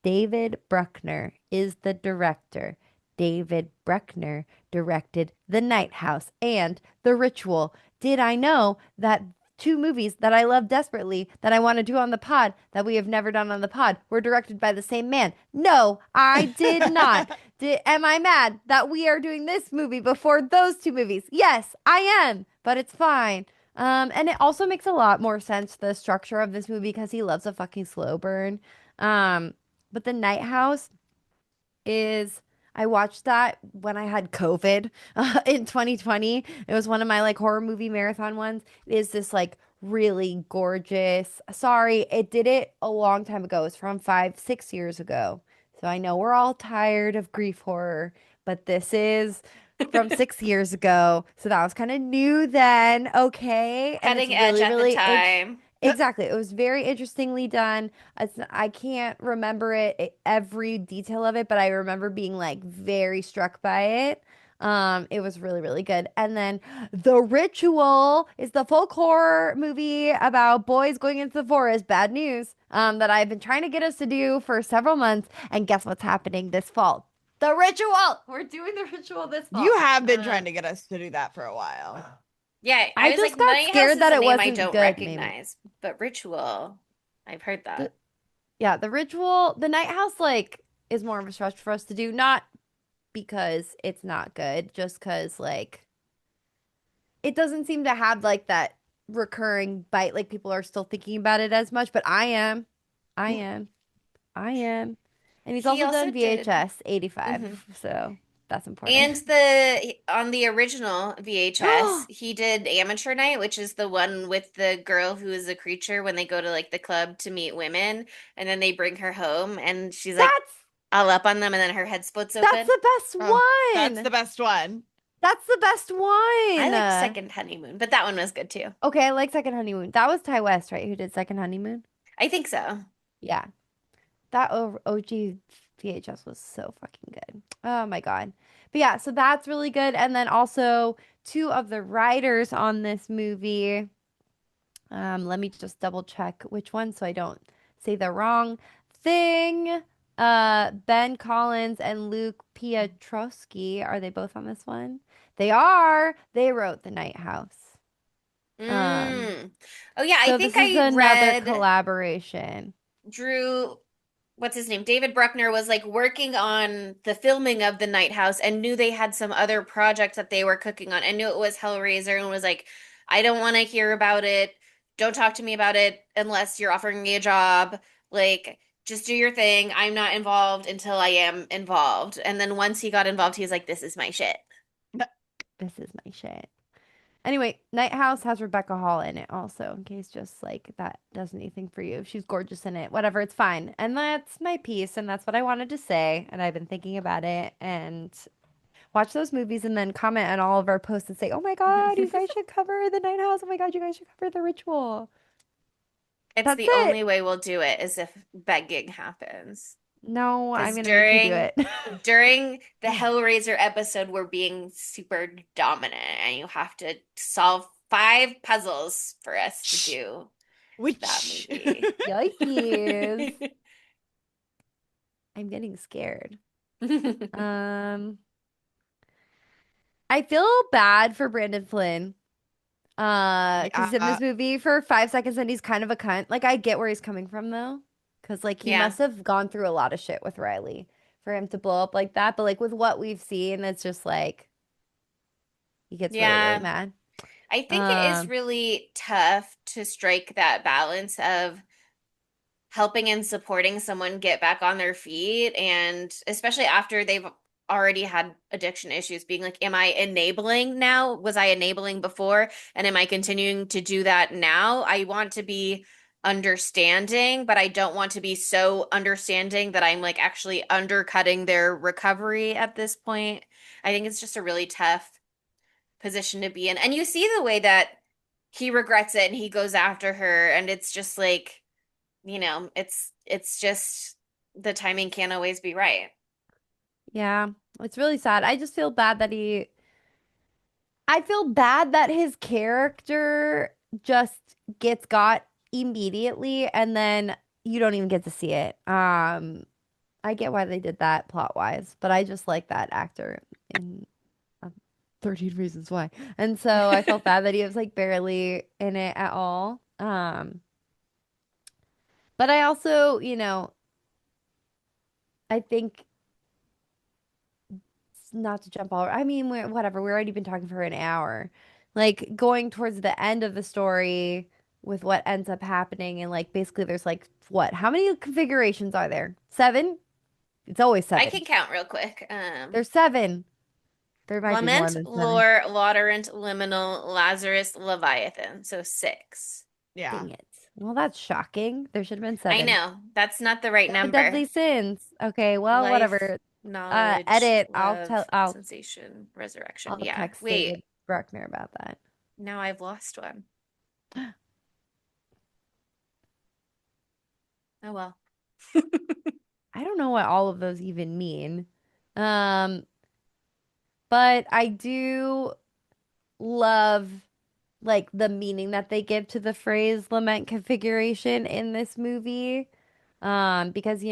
David Bruckner is the director. David Bruckner directed The Night House and The Ritual. Did I know that two movies that I love desperately that I want to do on the pod that we have never done on the pod were directed by the same man? No, I did not. Am I mad that we are doing this movie before those two movies? Yes, I am, but it's fine. And it also makes a lot more sense, the structure of this movie, because he loves a fucking slow burn. But The Night House is I watched that when I had COVID in 2020. It was one of my like horror movie marathon ones. It is this like really gorgeous. Sorry, it did it a long time ago. It's from 5, 6 years ago. So I know we're all tired of grief horror, but this is from 6 years ago. So that was kind of new then. Okay. And it's Cutting edge really, at the really time. exactly. It was very interestingly done. I can't remember every detail of it, but I remember being like very struck by it. It was really, really good. And then The Ritual is the folk horror movie about boys going into the forest. Bad news. That I've been trying to get us to do for several months. And guess what's happening this fall? The Ritual. We're doing The Ritual this fall. You have been trying to get us to do that for a while. Yeah, I I was like, just got Night House scared is that a it name I wasn't don't good, maybe. recognize, but Ritual, I've heard The, that. Yeah, the ritual, the night house, like, is more of a stretch for us to do. Not because it's not good, just because, like, it doesn't seem to have, like, that recurring bite. Like, people are still thinking about it as much, but I am. I am. I am. And he's He also also done did. VHS 85, Mhm. so that's important. And the on the original VHS, he did Amateur Night, which is the one with the girl who is a creature when they go to like the club to meet women, and then they bring her home, and she's like That's all up on them, and then her head splits that's open. the best Oh, that's the one. best one. That's the best I liked one. Second Honeymoon, but that one was good too. Okay, I like Second Honeymoon. That was Ty West, right? Who did Second Honeymoon? I think so. Yeah. That OG VHS was so fucking good. Oh my God. But yeah, so that's really good. And then also two of the writers on this movie. Let me just double check which one so I don't say the wrong thing. Ben Collins and Luke Piotrowski. Are they both on this one? They are. They wrote The Night House. Um, Mm. Oh yeah, I so think this is I another read collaboration. Drew, what's his name? David Bruckner was like working on the filming of The Night House and knew they had some other projects that they were cooking on and knew it was Hellraiser and was like, I don't want to hear about it. Don't talk to me about it unless you're offering me a job. Like, just do your thing. I'm not involved until I am involved. And then once he got involved, he was like, this is my shit. This is my shit. Anyway, Night House has Rebecca Hall in it also, in case just like that does anything for you. She's gorgeous in it. Whatever, it's fine. And that's my piece, and that's what I wanted to say. And I've been thinking about it. And watch those movies and then comment on all of our posts and say, oh my God, you guys should cover the Night House. Oh my God, you guys should cover the ritual. It's That's the it. only way we'll do it is if begging happens. No, I'm Because gonna make you do during it. during the Hellraiser episode, we're being super dominant, and you have to solve 5 puzzles for us to do that Which movie. Yikes. I'm getting scared. Um, I feel bad for Brandon Flynn. Because he's in yeah. this movie for 5 seconds and he's kind of a cunt. Like, I get where he's coming from though. Because, like, he Yeah. must have gone through a lot of shit with Riley for him to blow up like that. But, like, with what we've seen, it's just like he gets really, really Yeah. mad. I think it is Um, really tough to strike that balance of helping and supporting someone get back on their feet, and especially after they've already had addiction issues, being like, am I enabling now? Was I enabling before? And am I continuing to do that now? I want to be understanding, but I don't want to be so understanding that I'm like actually undercutting their recovery at this point. I think it's just a really tough position to be in. And you see the way that he regrets it and he goes after her, and it's just like, it's just the timing can't always be right. yeah, it's really sad. I feel bad that his character just gets got immediately and then you don't even get to see it. I get why they did that plot wise, but I just like that actor in 13 Reasons Why. And so I felt bad that he was like barely in it at all. But I also, I think not to jump all, I mean, whatever, we've already been talking for an hour. Like going towards the end of the story with what ends up happening, and like basically there's like what, how many configurations are there? Seven? It's always I seven. can count real quick. There's seven. There might be more Lament, than seven. Lore, Lauderant, Liminal, Lazarus, Leviathan. So 6. Yeah. Dang it. Well, that's shocking. There should have been I seven. know. That's not the right Seven number. deadly sins. Okay, well, Life, whatever. knowledge, Edit. love, sensation, resurrection. I'll Yeah. text David Wait. Bruckner about that. Now I've lost one. Oh well. I don't know what all of those even mean. Um, but I do love like the meaning that they give to the phrase lament configuration in this movie. Because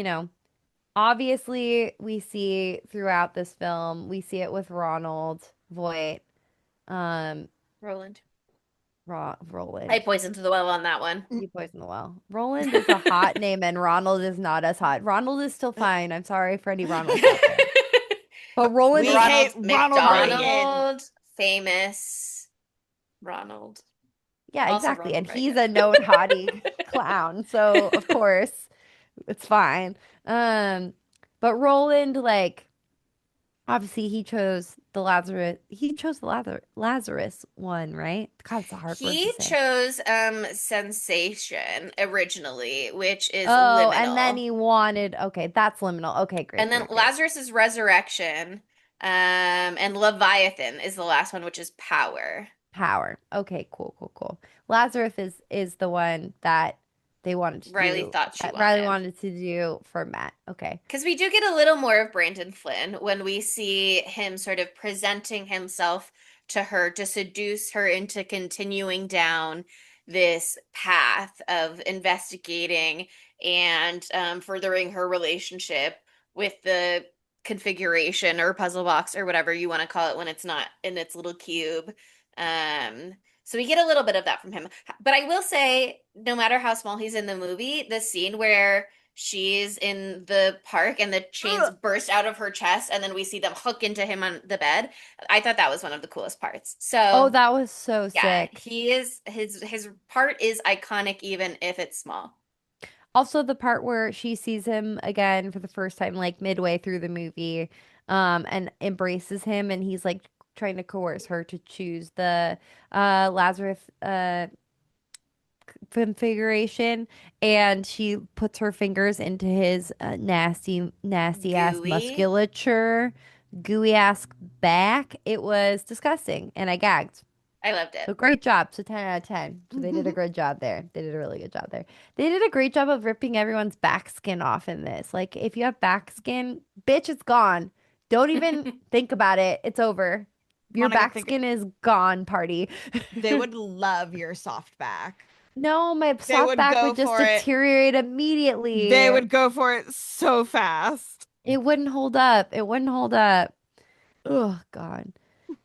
obviously we see throughout this film, we see it with Ronald Voight, um, Roland. I Roland. poisoned the well on that one. You poisoned the well. Roland is a hot name and Ronald is not as hot. Ronald is still fine. I'm sorry for any Ronalds out there. But Roland We is hate Ronald Ronald Reagan. McDonald, famous Ronald. yeah, Also exactly. Ronald And he's Reagan. a known hottie clown. So of course it's fine. Um, but Roland, like, obviously he chose the Lazarus one, right? God, it's a hard word to He say. chose sensation originally, which is Oh, and then liminal. he wanted, okay, that's liminal. Okay, great, And then great, great. Lazarus is resurrection. And Leviathan is the last one, which is power. Power. Okay, cool, cool, cool. Lazarus is the one that they wanted to Riley do, thought she that Riley wanted. wanted to do for Matt. Okay. Because we do get a little more of Brandon Flynn when we see him sort of presenting himself to her to seduce her into continuing down this path of investigating and furthering her relationship with the configuration or puzzle box or whatever you want to call it when it's not in its little cube. Um, So we get a little bit of that from him. But I will say, no matter how small he's in the movie, the scene where she's in the park and the chains Ugh. burst out of her chest and then we see them hook into him on the bed, I thought that was one of the coolest parts. Oh, So that was so yeah, sick. he is his part is iconic even if it's small. Also, the part where she sees him again for the first time, like midway through the movie, and embraces him, and he's like trying to coerce her to choose the Lazarus configuration, and she puts her fingers into his nasty, nasty ass Gooey. musculature, gooey ass back. It was disgusting, and I gagged. I loved it. So great job. So 10 out of 10. So they did a good job there. They did a really good job there. They did a great job of ripping everyone's back skin off in this. Like, if you have back skin, bitch, it's gone. Don't even think about it. It's over. Your Monica, back think skin is gone, party. they would love your soft back. No, my They soft would back go would just for it. deteriorate They immediately. would go for it so fast. It wouldn't hold up. It wouldn't hold up. Oh, God.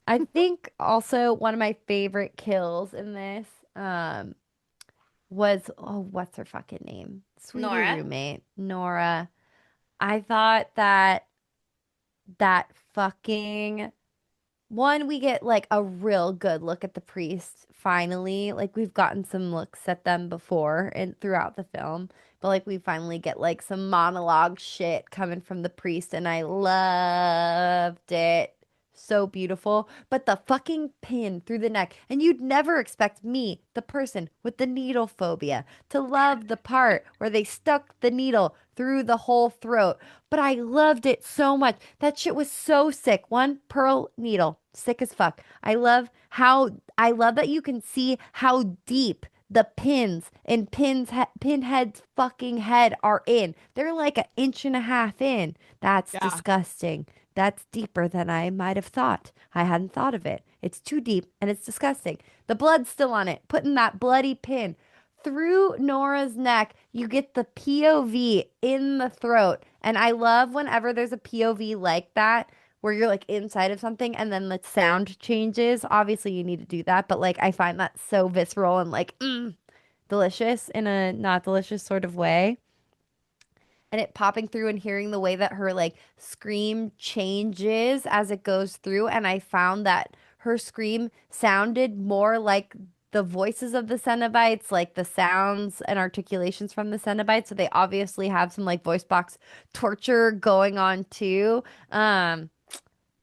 I think also one of my favorite kills in this, was, oh, what's her fucking name? Sweetie Nora. roommate, Nora. I thought that fucking one, we get like a real good look at the priest finally. Like we've gotten some looks at them before and throughout the film, but like we finally get like some monologue shit coming from the priest, and I loved it. So beautiful. But the fucking pin through the neck, and you'd never expect me, the person with the needle phobia, to love the part where they stuck the needle through the whole throat. But I loved it so much. That shit was so sick. One pearl needle, sick as fuck. I love that you can see how deep the pins in Pinhead's fucking head are in. They're like an inch and a half in. That's Yeah. disgusting. That's deeper than I might have thought. I hadn't thought of it. It's too deep and it's disgusting. The blood's still on it. Putting that bloody pin through Nora's neck, you get the POV in the throat. And I love whenever there's a POV like that, where you're like inside of something and then the sound changes. Obviously, you need to do that, but like I find that so visceral and like delicious in a not delicious sort of way. And it popping through and hearing the way that her like scream changes as it goes through. And I found that her scream sounded more like the voices of the Cenobites, like the sounds and articulations from the Cenobites. So they obviously have some like voice box torture going on too.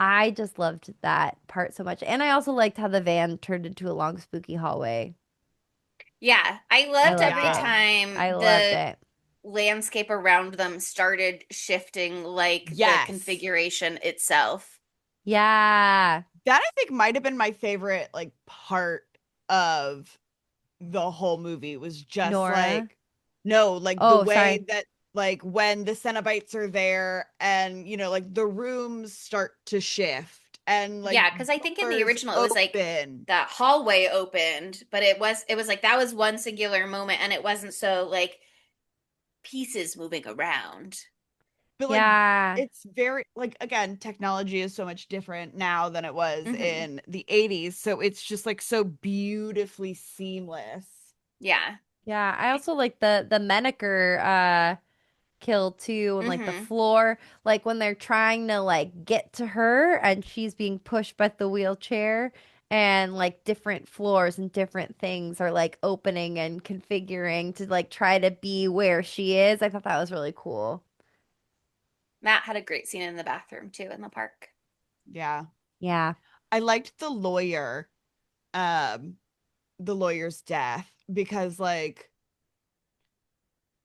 I just loved that part so much. And I also liked how the van turned into a long spooky hallway. Yeah, I I loved loved every Yeah. it. time I loved the it. landscape around them started shifting like the Yes. configuration itself. Yeah. That I think might have been my favorite like part of the whole movie was just Nora. like no, like the Oh, way sorry. that like when the Cenobites are there and like the rooms start to shift and like Yeah, because I think in the doors original it was like open. that hallway opened, but it was like that was one singular moment and it wasn't so like pieces moving around. But like Yeah. it's very like again, technology is so much different now than it was Hmm. in the 80s. So it's just like so beautifully seamless. Yeah. Yeah. I also like the Menaker kill too, and like the Hmm. floor, like when they're trying to like get to her and she's being pushed by the wheelchair, and like different floors and different things are like opening and configuring to like try to be where she is. I thought that was really cool. Matt had a great scene in the bathroom too in the park. Yeah. Yeah. I liked um the lawyer's death because like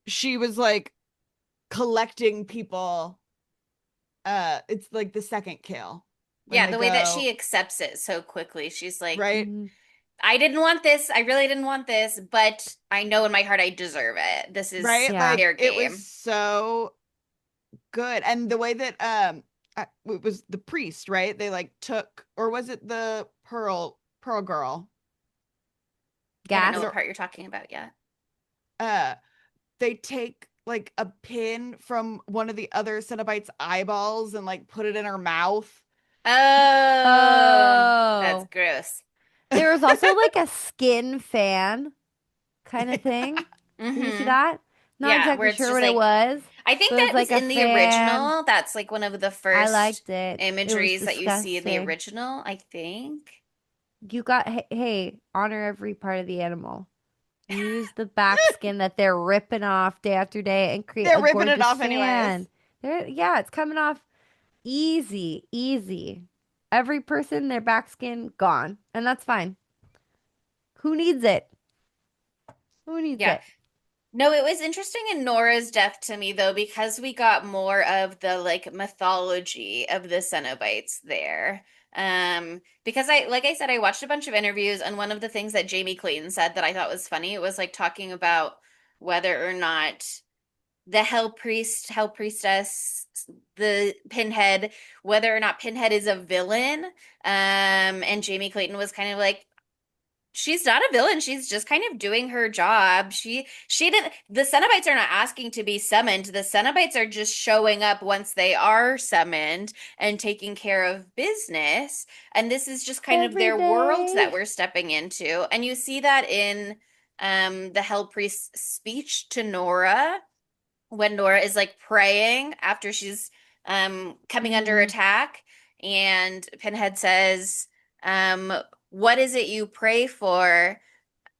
she was like collecting people. It's like the second kill when Yeah, they the way that go, she accepts it so quickly. She's like, right? Mhm. I didn't want this. I really didn't want this, but I know in my heart I deserve it. This is Right? Yeah. Like fair it was game. so good. And the way that it was the priest, right? They like took, or was it the pearl girl? I don't know I Gas. what don't part you're talking about yet. uh they take like a pin from one of the other Cenobites' eyeballs and like put it in her mouth. Oh, that's Oh. gross. There was also like a skin fan kind of thing. Did you see Mm-hmm. that? Not Yeah, where exactly it's sure just what it like was, I think but it was that was like a in the fan. original. That's like one of the I first liked it. It was imageries that you see in the disgusting. original, I think. You got, hey, hey, honor every part of the animal. Use the back skin that they're ripping off day after day and create They're a ripping it gorgeous off anyways. fan. Yeah, it's coming off easy, easy. Every person, their back skin gone, and that's fine. Who needs it? Who needs Yeah. it? No, it was interesting in Nora's death to me though, because we got more of the like mythology of the Cenobites there. Because like I said, I watched a bunch of interviews, and one of the things that Jamie Clayton said that I thought was funny, it was like talking about whether or not the Hell Priest, Hell Priestess, the Pinhead, whether or not Pinhead is a villain. And Jamie Clayton was kind of like, she's not a villain. She's just kind of doing her job. She didn't the Cenobites are not asking to be summoned. The Cenobites are just showing up once they are summoned and taking care of business. And this is just kind of Every their world that day. we're stepping into. And you see that in the Hell Priest's speech to Nora when Nora is like praying after she's coming under Mm-hmm. attack, and Pinhead says, what is it you pray for?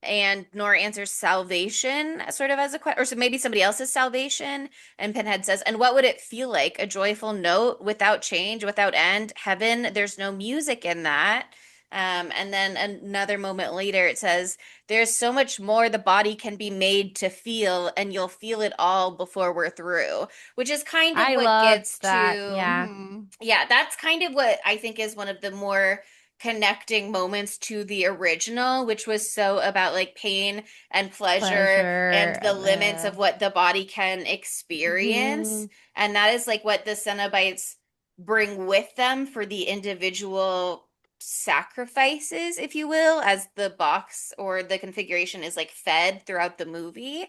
And Nora answers salvation, sort of as a question, or so maybe somebody else's salvation. And Pinhead says, and what would it feel like? A joyful note without change, without end, heaven. There's no music in that. And then another moment later, it says, there's so much more the body can be made to feel, and you'll feel it all before we're through, which is kind of I what loved gets that. to, Yeah. Hmm. yeah, that's kind of what I think is one of the more connecting moments to the original, which was so about like pain and pleasure and Pleasure the and limits of the. what the body can experience. Mm-hmm. And that is like what the Cenobites bring with them for the individual sacrifices, if you will, as the box or the configuration is like fed throughout the movie.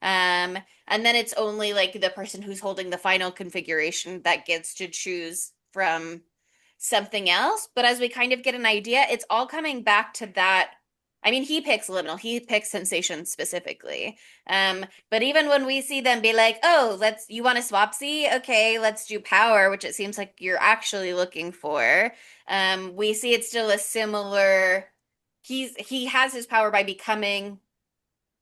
Um, and then it's only like the person who's holding the final configuration that gets to choose from something else. But as we kind of get an idea, it's all coming back to that. I mean, he picks liminal, he picks sensation specifically. But even when we see them be like, oh, you want a swapsy? Okay, let's do power, which it seems like you're actually looking for. We see it's still a similar, he has his power by becoming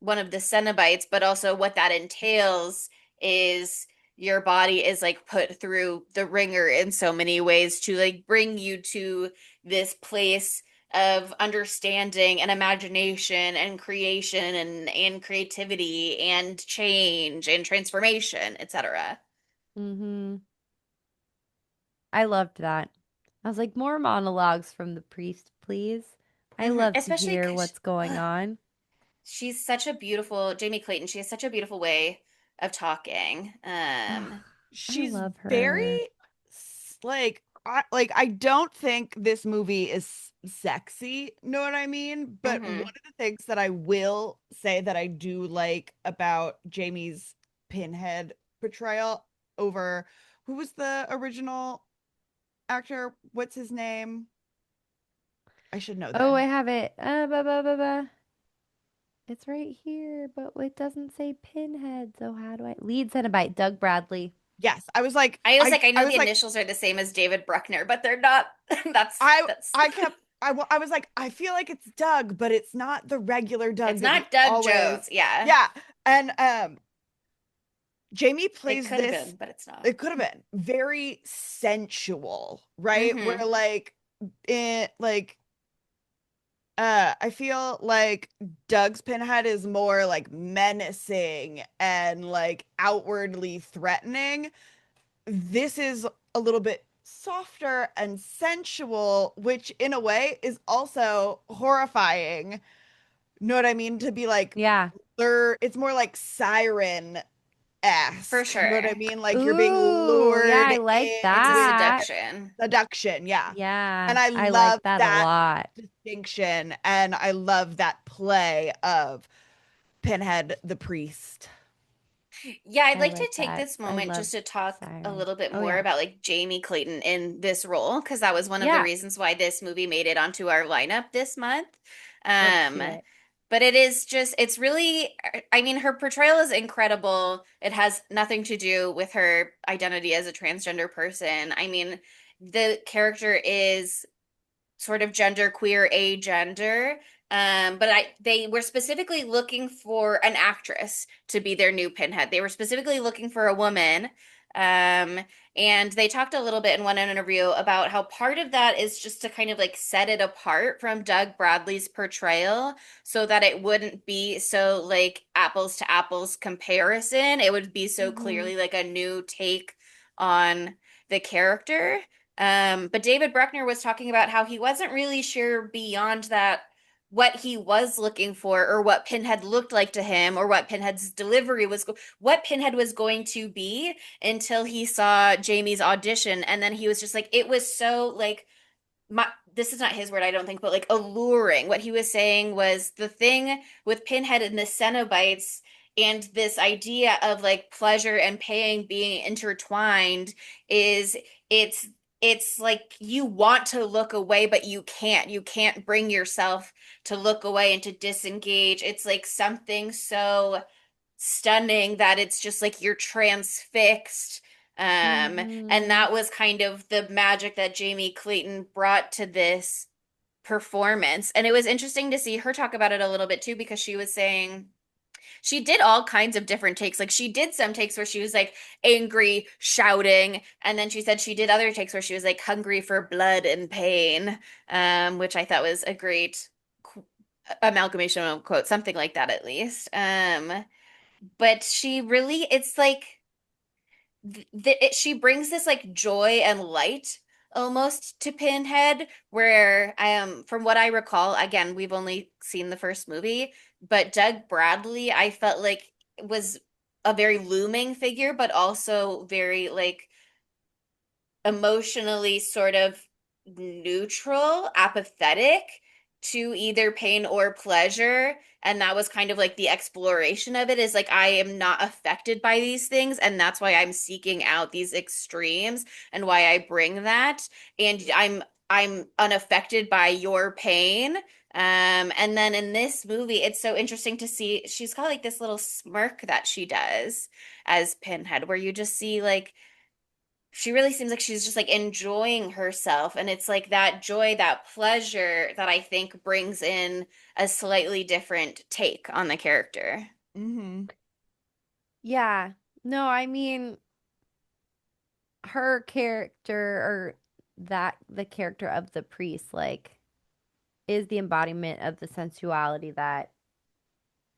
one of the Cenobites, but also what that entails is your body is like put through the ringer in so many ways to like bring you to this place of understanding and imagination and creation and creativity and change and transformation, etc. Mm-hmm. I loved that. I was like, more monologues from the priest, please. I love to Especially hear because what's going on. she's such a beautiful Jamie Clayton. She has such a beautiful way of talking. Ugh, I She's love very her. like I don't think this movie is sexy, know what I mean? But one hmm of the things that I will say that I do like about Jamie's Pinhead portrayal over who was the original actor? What's his name? I should know Oh, this. I have it. It's right here, but it doesn't say Pinhead. So how do I lead Cenobite? Doug Bradley. Yes, I was like I was like, I I know the was like initials are the same as David Bruckner, but they're not. That's I that's I kept I was like I feel like it's Doug, but it's not the regular Doug it's that we not Doug always. Jones. Yeah. Yeah. And Jamie It plays could have this, been, but it's not. it could have been very sensual, right? Where Mm-hmm. like it like I feel like Doug's Pinhead is more like menacing and like outwardly threatening. This is a little bit softer and sensual, which in a way is also horrifying. Know what I mean? To be like, Yeah. it's more like siren For esque. You know what I sure. mean? Like you're being Ooh, yeah, lured I like It's a in with that. seduction. seduction. Yeah. And Yeah, I I love like that a that lot. distinction. And I love that play of Pinhead the priest. Yeah, I'd I like to like take that. this I moment love just to talk a Siren. little bit Oh more yeah. about like Jamie Clayton in this role, because that was one of the Yeah, reasons why this movie made it onto our lineup this month. let's do Um, it. but it is just, it's really, I mean, her portrayal is incredible. It has nothing to do with her identity as a transgender person. I mean, the character is sort of gender queer agender. But they were specifically looking for an actress to be their new Pinhead. They were specifically looking for a woman. Um, and they talked a little bit in one interview about how part of that is just to kind of like set it apart from Doug Bradley's portrayal so that it wouldn't be so like apples to apples comparison. It would be so Hmm. clearly like a new take on the character. But David Bruckner was talking about how he wasn't really sure beyond that what he was looking for or what Pinhead looked like to him or what Pinhead's delivery was, what Pinhead was going to be until he saw Jamie's audition. And then he was just like, it was so like, my this is not his word, I don't think, but like alluring. What he was saying was the thing with Pinhead and the Cenobites and this idea of like pleasure and pain being intertwined is it's it's like you want to look away, but you can't. You can't bring yourself to look away and to disengage. It's like something so stunning that it's just like you're transfixed. And Hmm. that was kind of the magic that Jamie Clayton brought to this performance. And it was interesting to see her talk about it a little bit too, because she was saying she did all kinds of different takes. Like she did some takes where she was like angry, shouting, and then she said she did other takes where she was like hungry for blood and pain, which I thought was a great amalgamation of quotes, something like that at least. But she really, it's like she brings this like joy and light almost to Pinhead, where from what I recall, again, we've only seen the first movie, but Doug Bradley, I felt like was a very looming figure, but also very like emotionally sort of neutral, apathetic to either pain or pleasure. And that was kind of like the exploration of it is like, I am not affected by these things. And that's why I'm seeking out these extremes and why I bring that. And I'm unaffected by your pain. And then in this movie, it's so interesting to see she's got like this little smirk that she does as Pinhead, where you just see like she really seems like she's just like enjoying herself. And it's like that joy, that pleasure that I think brings in a slightly different take on the character. Mm-hmm. Yeah. No, I mean her character or that the character of the priest like is the embodiment of the sensuality that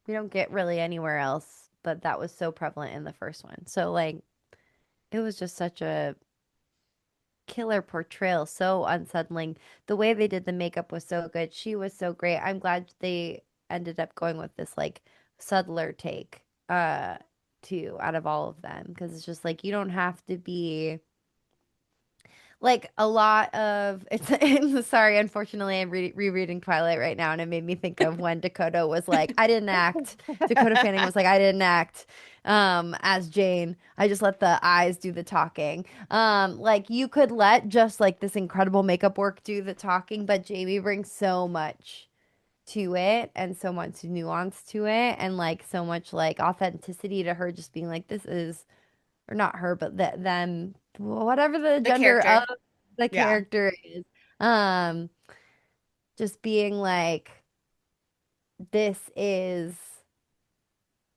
we don't get really anywhere else, but that was so prevalent in the first one. So like it was just such a killer portrayal, so unsettling. The way they did the makeup was so good. She was so great. I'm glad they ended up going with this like subtler take too out of all of them because it's just like you don't have to be like a lot of it's sorry, unfortunately I'm rereading Twilight right now and it made me think of when Dakota was like I didn't act. Dakota Fanning was like I didn't act as Jane. I just let the eyes do the talking. Like you could let just like this incredible makeup work do the talking, but Jamie brings so much to it and so much nuance to it and like so much like authenticity to her just being like this is or not her, but them, whatever the The gender of character. the Yeah. character is. Um, just being like, this is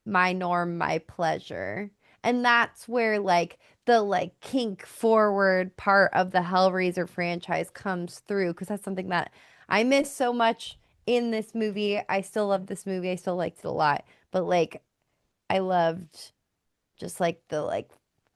my norm, my pleasure. And that's where like the like kink forward part of the Hellraiser franchise comes through because that's something that I miss so much in this movie. I still love this movie. I still liked it a lot. But like I loved just like the like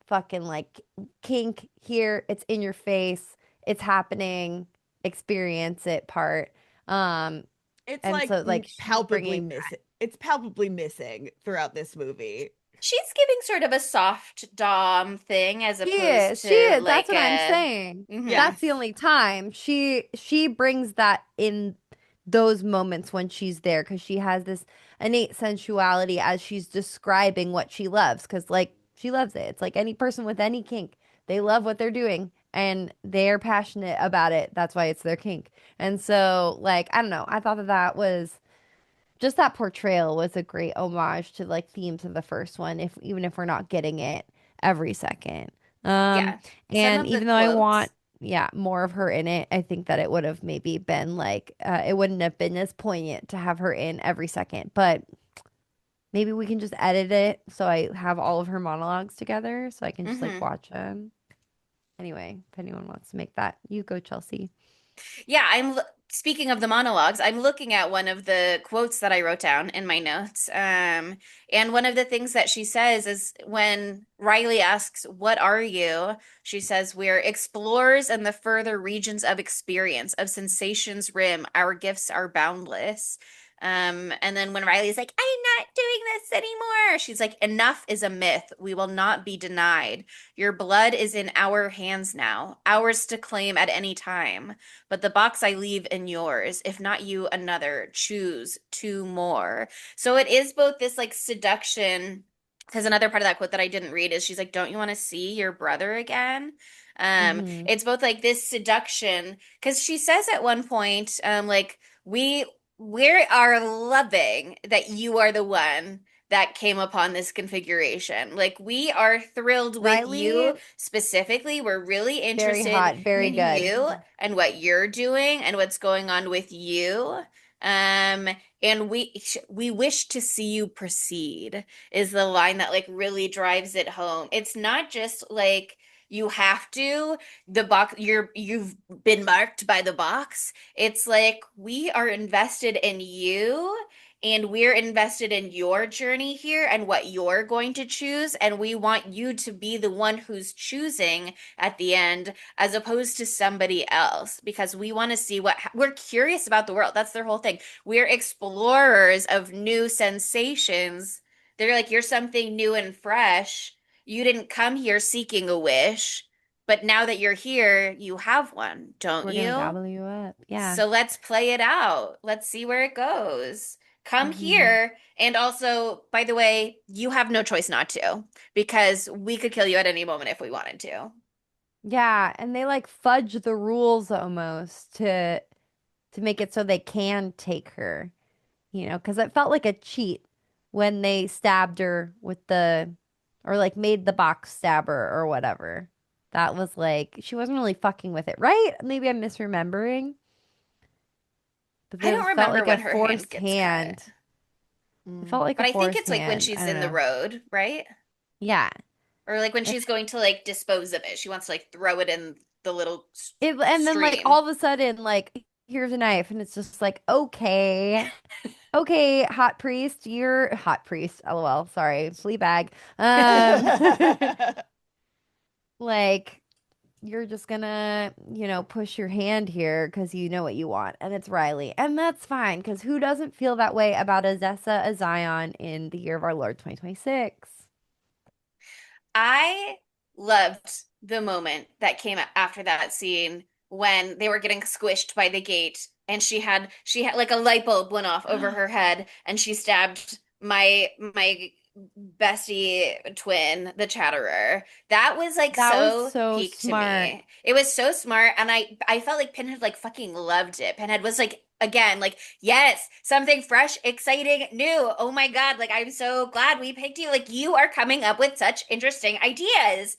fucking like kink here, it's in your face, it's happening, experience it part. Um, It's and like so like she's palpably bringing that. missing. It's palpably missing throughout this movie. She's giving sort of a soft dom thing as She opposed is. She to is. That's like what I'm a saying. mhm. That's the Yes. only time she brings that in those moments when she's there because she has this innate sensuality as she's describing what she loves because like she loves it. It's like any person with any kink, they love what they're doing and they're passionate about it. That's why it's their kink. And so like I don't know, I thought that that was just that portrayal was a great homage to like themes of the first one, if even if we're not getting it every second. Um, Yeah. Some and of the even though I want, quotes. yeah, more of her in it, I think that it would have maybe been like, it wouldn't have been as poignant to have her in every second. But maybe we can just edit it so I have all of her monologues together so I can just like Mhm. watch them. Anyway, if anyone wants to make that, you go, Chelsea. Yeah, speaking of the monologues, I'm looking at one of the quotes that I wrote down in my notes. And one of the things that she says is when Riley asks, "What are you?" She says, "We're explorers in the further regions of experience, of sensations rim. Our gifts are boundless." And then when Riley's like, "I'm not doing this anymore," she's like, "Enough is a myth. We will not be denied. Your blood is in our hands now, ours to claim at any time. But the box I leave in yours, if not you, another. Choose two more." So it is both this like seduction, because another part of that quote that I didn't read is she's like, "Don't you want to see your brother again?" Mm-hmm. It's both like this seduction, because she says at one point, like, we are loving that you are the one that came upon this configuration. Like, we are thrilled with Riley, you specifically. We're really very interested hot, very in good. you and what you're doing and what's going on with you. Um, and we wish to see you proceed is the line that like really drives it home. It's not just like you have to, the box, you've been marked by the box. It's like we are invested in you and we're invested in your journey here and what you're going to choose. And we want you to be the one who's choosing at the end as opposed to somebody else because we want to see we're curious about the world. That's their whole thing. We're explorers of new sensations. They're like, you're something new and fresh. You didn't come here seeking a wish, but now that you're here, you have one, don't We're gonna you? gobble you up. Yeah. So let's play it out. Let's see where it goes. Come Hmm. here. And also, by the way, you have no choice not to because we could kill you at any moment if we wanted to. Yeah, and they like fudge the rules almost to make it so they can take her, because it felt like a cheat when they stabbed her with the or like made the box stab her or whatever. That was like she wasn't really fucking with it, right? Maybe I'm misremembering, but I it don't felt remember like a when her hand forced gets cut. hand. It felt like a But I think forced it's like when hand. I she's don't in the know. road, right? Yeah. Or like when she's going to like dispose of it. She wants to like throw it in the little And then like stream. all of a sudden, like here's a knife, and it's just like, okay, okay, hot priest, you're hot priest. LOL. Sorry, flea bag. Like you're just gonna, push your hand here because you know what you want, and it's Riley, and that's fine because who doesn't feel that way about a Zessa, a Zion in the year of our Lord 2026? I loved the moment that came after that scene when they were getting squished by the gate and she had like a light bulb went off over her head and she stabbed my bestie twin, the Chatterer. That was like That was so so peak to smart. me. It was so smart and I felt like Pinhead like fucking loved it. Pinhead was like again like yes, something fresh, exciting, new. Oh my God, like I'm so glad we picked you. Like you are coming up with such interesting ideas.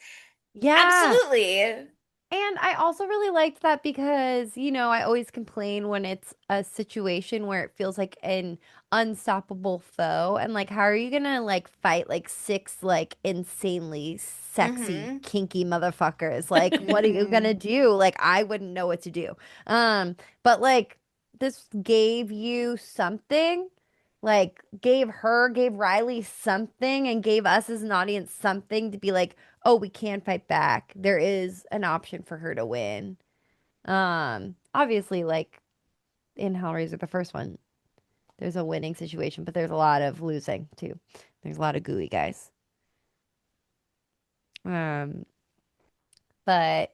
Yeah. Absolutely. And I also really liked that because, I always complain when it's a situation where it feels like an unstoppable foe. And like, how are you gonna like fight like six like insanely sexy, Mm-hmm. kinky motherfuckers? Like, what are you gonna do? Like, I wouldn't know what to do. But like this gave you something, like gave Riley something and gave us as an audience something to be like, oh, we can fight back. There is an option for her to win. Obviously, like in Hellraiser, the first one, there's a winning situation, but there's a lot of losing too. There's a lot of gooey guys. Um, but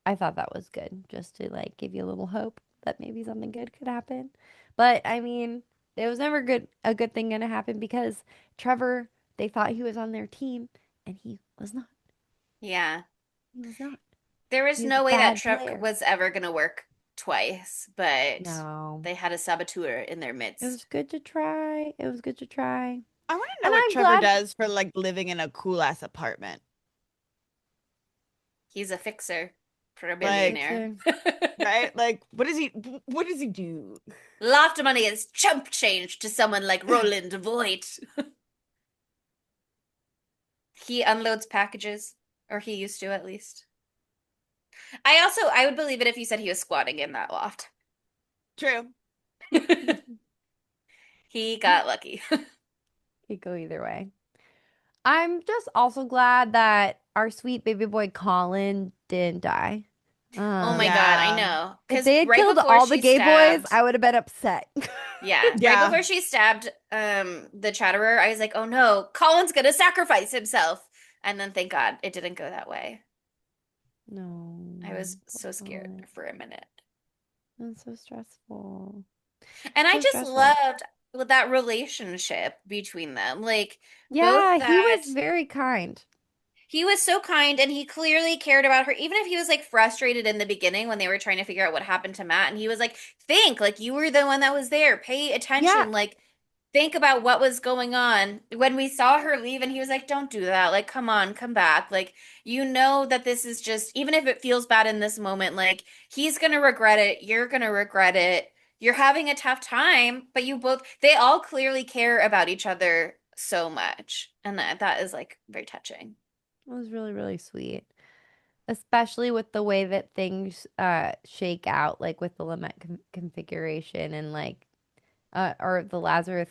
I thought that was good, just to like give you a little hope that maybe something good could happen. But I mean, it was never a good thing gonna happen because Trevor, they thought he was on their team and he was not. Yeah. He was not. There was He was a no way that bad Trek player. was ever going to work twice, but No. they had a saboteur in their It was midst. good to try. It was good to try. I want to know And what I'm Trevor glad. does for like living in a cool ass apartment. He's a fixer for a Like, billionaire. Fixer. right? Like, what does he do? Loft money is chump change to someone like Roland Voigt. He unloads packages, or he used to at least. I would believe it if you said he was squatting in that loft. True. He got lucky. Could go either way. I'm just also glad that our sweet baby boy Colin didn't die. Oh my God, I Yeah. know. If Because they had right killed before all the she gay boys, stabbed, I would have been upset. yeah, right Yeah. before she stabbed the Chatterer, I was like, "Oh no, Colin's gonna sacrifice himself." And then thank God it didn't go that way. I No, was poor so scared Colin. for a minute. That's so stressful. And I So just stressful. loved that relationship between them. Like both Yeah, he that was very kind. he was so kind and he clearly cared about her, even if he was like frustrated in the beginning when they were trying to figure out what happened to Matt. And he was like, think, like you were the one that was there. Pay Yeah, attention. Like, think about what was going on. When we saw her leave, and he was like, don't do that. Like, come on, come back. Like, you know that this is just, even if it feels bad in this moment, like he's gonna regret it. You're gonna regret it. You're having a tough time, but they all clearly care about each other so much. And that is like very touching. it was really, really sweet. Especially with the way that things shake out, like with the lament configuration and like or the Lazarus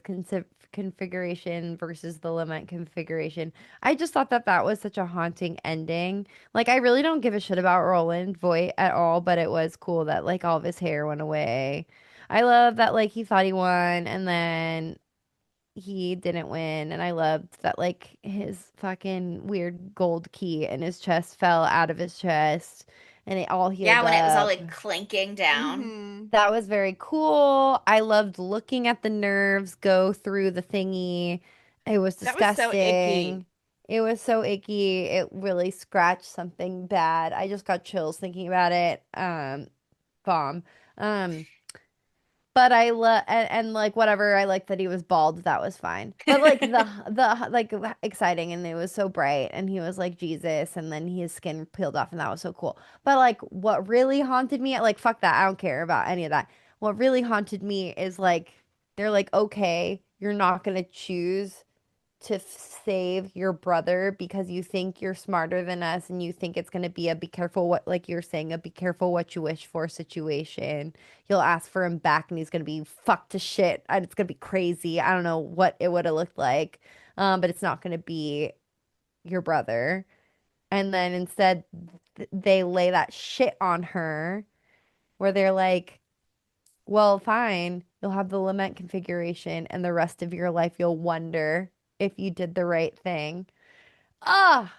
configuration versus the lament configuration. I just thought that that was such a haunting ending. Like I really don't give a shit about Roland Voight at all, but it was cool that like all of his hair went away. I love that like he thought he won and then he didn't win, and I loved that like his fucking weird gold key in his chest fell out of his chest and it all Yeah, healed when it was all up. like clanking down. Hmm. That was very cool. I loved looking at the nerves go through the thingy. It was That was so icky. disgusting. It was so icky. It really scratched something bad. I just got chills thinking about it. Bomb. Um, but I love and like whatever. I like that he was bald. That was fine. But like the like exciting and it was so bright and he was like Jesus and then his skin peeled off and that was so cool. But like what really haunted me, like fuck that. I don't care about any of that. What really haunted me is like they're like okay, you're not gonna choose to save your brother because you think you're smarter than us and you think it's going to be a be careful what like you're saying a be careful what you wish for situation. You'll ask for him back and he's going to be fucked to shit and it's going to be crazy. I don't know what it would have looked like. But it's not going to be your brother. And then instead they lay that shit on her where they're like, well, fine. You'll have the lament configuration and the rest of your life you'll wonder if you did the right thing. Ah,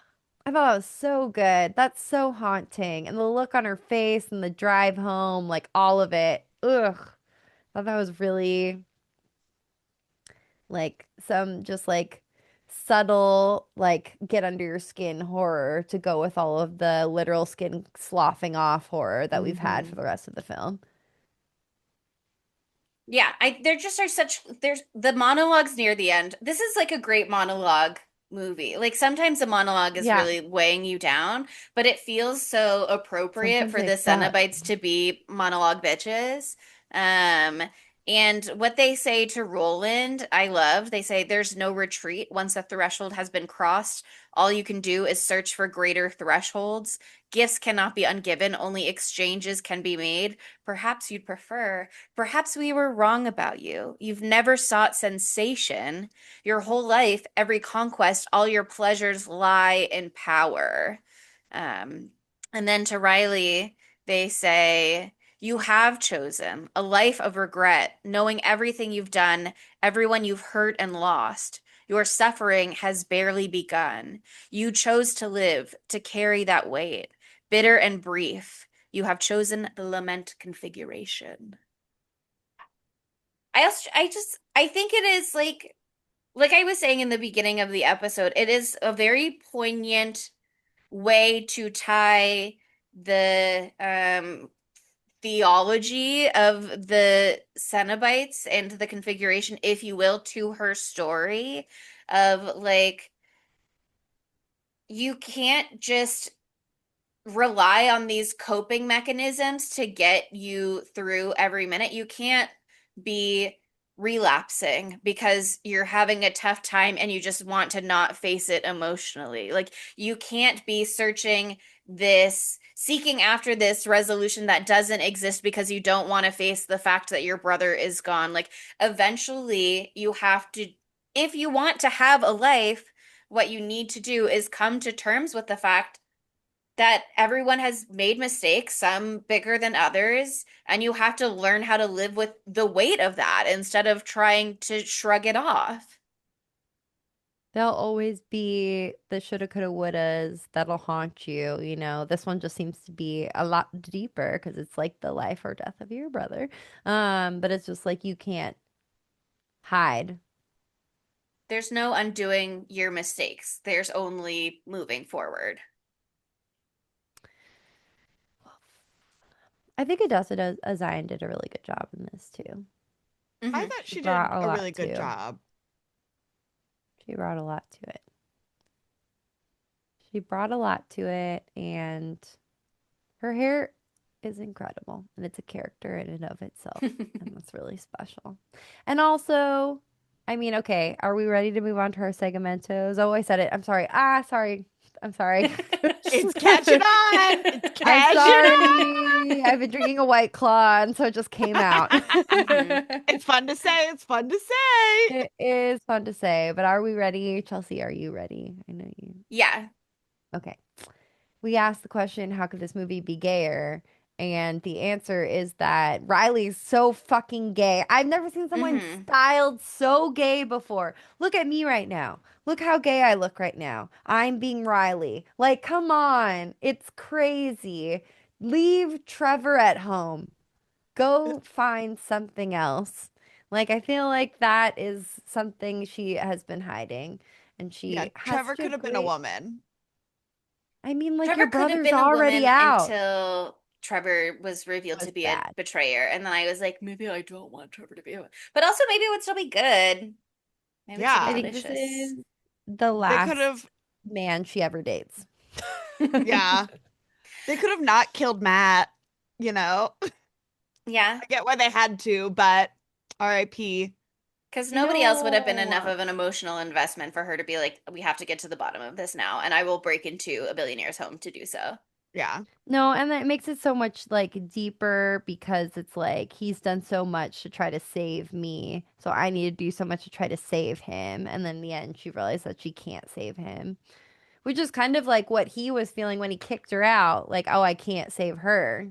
I thought that was so good. That's so haunting. And the look on her face and the drive home, like all of it. Ugh. I thought that was really like some just like subtle, like get under your skin horror to go with all of the literal skin sloughing off horror that we've had for Hmm. the rest of the film. Yeah, I there just are such there's the monologues near the end. This is like a great monologue movie. Like sometimes the monologue is Yeah, really weighing you down, but it feels so appropriate sometimes for they the fuck. Cenobites to be monologue bitches. Um, and what they say to Roland, I love. They say there's no retreat once the threshold has been crossed. All you can do is search for greater thresholds. Gifts cannot be ungiven, only exchanges can be made. Perhaps you'd prefer. Perhaps we were wrong about you. You've never sought sensation. Your whole life, every conquest, all your pleasures lie in power. Um, and then to Riley, they say, you have chosen a life of regret, knowing everything you've done, everyone you've hurt and lost. Your suffering has barely begun. You chose to live, to carry that weight, bitter and brief. You have chosen the lament configuration. I think it is like I was saying in the beginning of the episode, it is a very poignant way to tie the theology of the Cenobites and the configuration, if you will, to her story of like you can't just rely on these coping mechanisms to get you through every minute. You can't be relapsing because you're having a tough time and you just want to not face it emotionally. Like you can't be seeking after this resolution that doesn't exist because you don't want to face the fact that your brother is gone. Like eventually you have to, if you want to have a life, what you need to do is come to terms with the fact that everyone has made mistakes, some bigger than others, and you have to learn how to live with the weight of that instead of trying to shrug it off. There'll always be the shoulda, coulda, wouldas that'll haunt you. You know, this one just seems to be a lot deeper because it's like the life or death of your brother. But it's just like you can't hide. There's no undoing your mistakes. There's only moving forward. I think Adessa Zion did a really good job in this too. I Hmm. thought She she brought did a a lot really good too. job. She brought a lot to it. She brought a lot to it, and her hair is incredible, and it's a character in and of itself, and that's really special. And also, I mean, okay, are we ready to move on to our segmentos? Oh, I said it. I'm sorry. Sorry. I'm sorry. It's catching on. It's I'm catching sorry. I've been drinking a White Claw, and so it just came out. Hmm. It's fun to say. It's fun to say. It is fun to say, but are we ready? Chelsea, are you ready? I know you. Yeah. Okay. We asked the question, how could this movie be gayer? And the answer is that Riley's so fucking gay. I've never seen someone Hmm. styled so gay before. Look at me right now. Look how gay I look right now. I'm being Riley. Like, come on. It's crazy. Leave Trevor at home. Go find something else. Like, I feel like that is something she has been hiding. And Yeah, she has Trevor such a could have been a great. woman. I mean, like, your Trevor could have brother's been a already woman out. until Trevor was revealed Was to be a bad. betrayer. And then I was like, maybe I don't want Trevor to be a woman. But also, maybe it would still be good. Maybe it should be I Yeah, think this delicious. is the they could last have. man she ever dates. Yeah, they could have not killed Matt. You know, Yeah. I get why they had to, but R.I.P. Because You nobody else would have been enough know, of an emotional investment for her to be like, we have to get to the bottom of this now, and I will break into a billionaire's home to do so. Yeah, no, and that makes it so much like deeper because it's like he's done so much to try to save me. So I need to do so much to try to save him. And then in the end, she realized that she can't save him, which is kind of like what he was feeling when he kicked her out. Like, oh, I can't save her.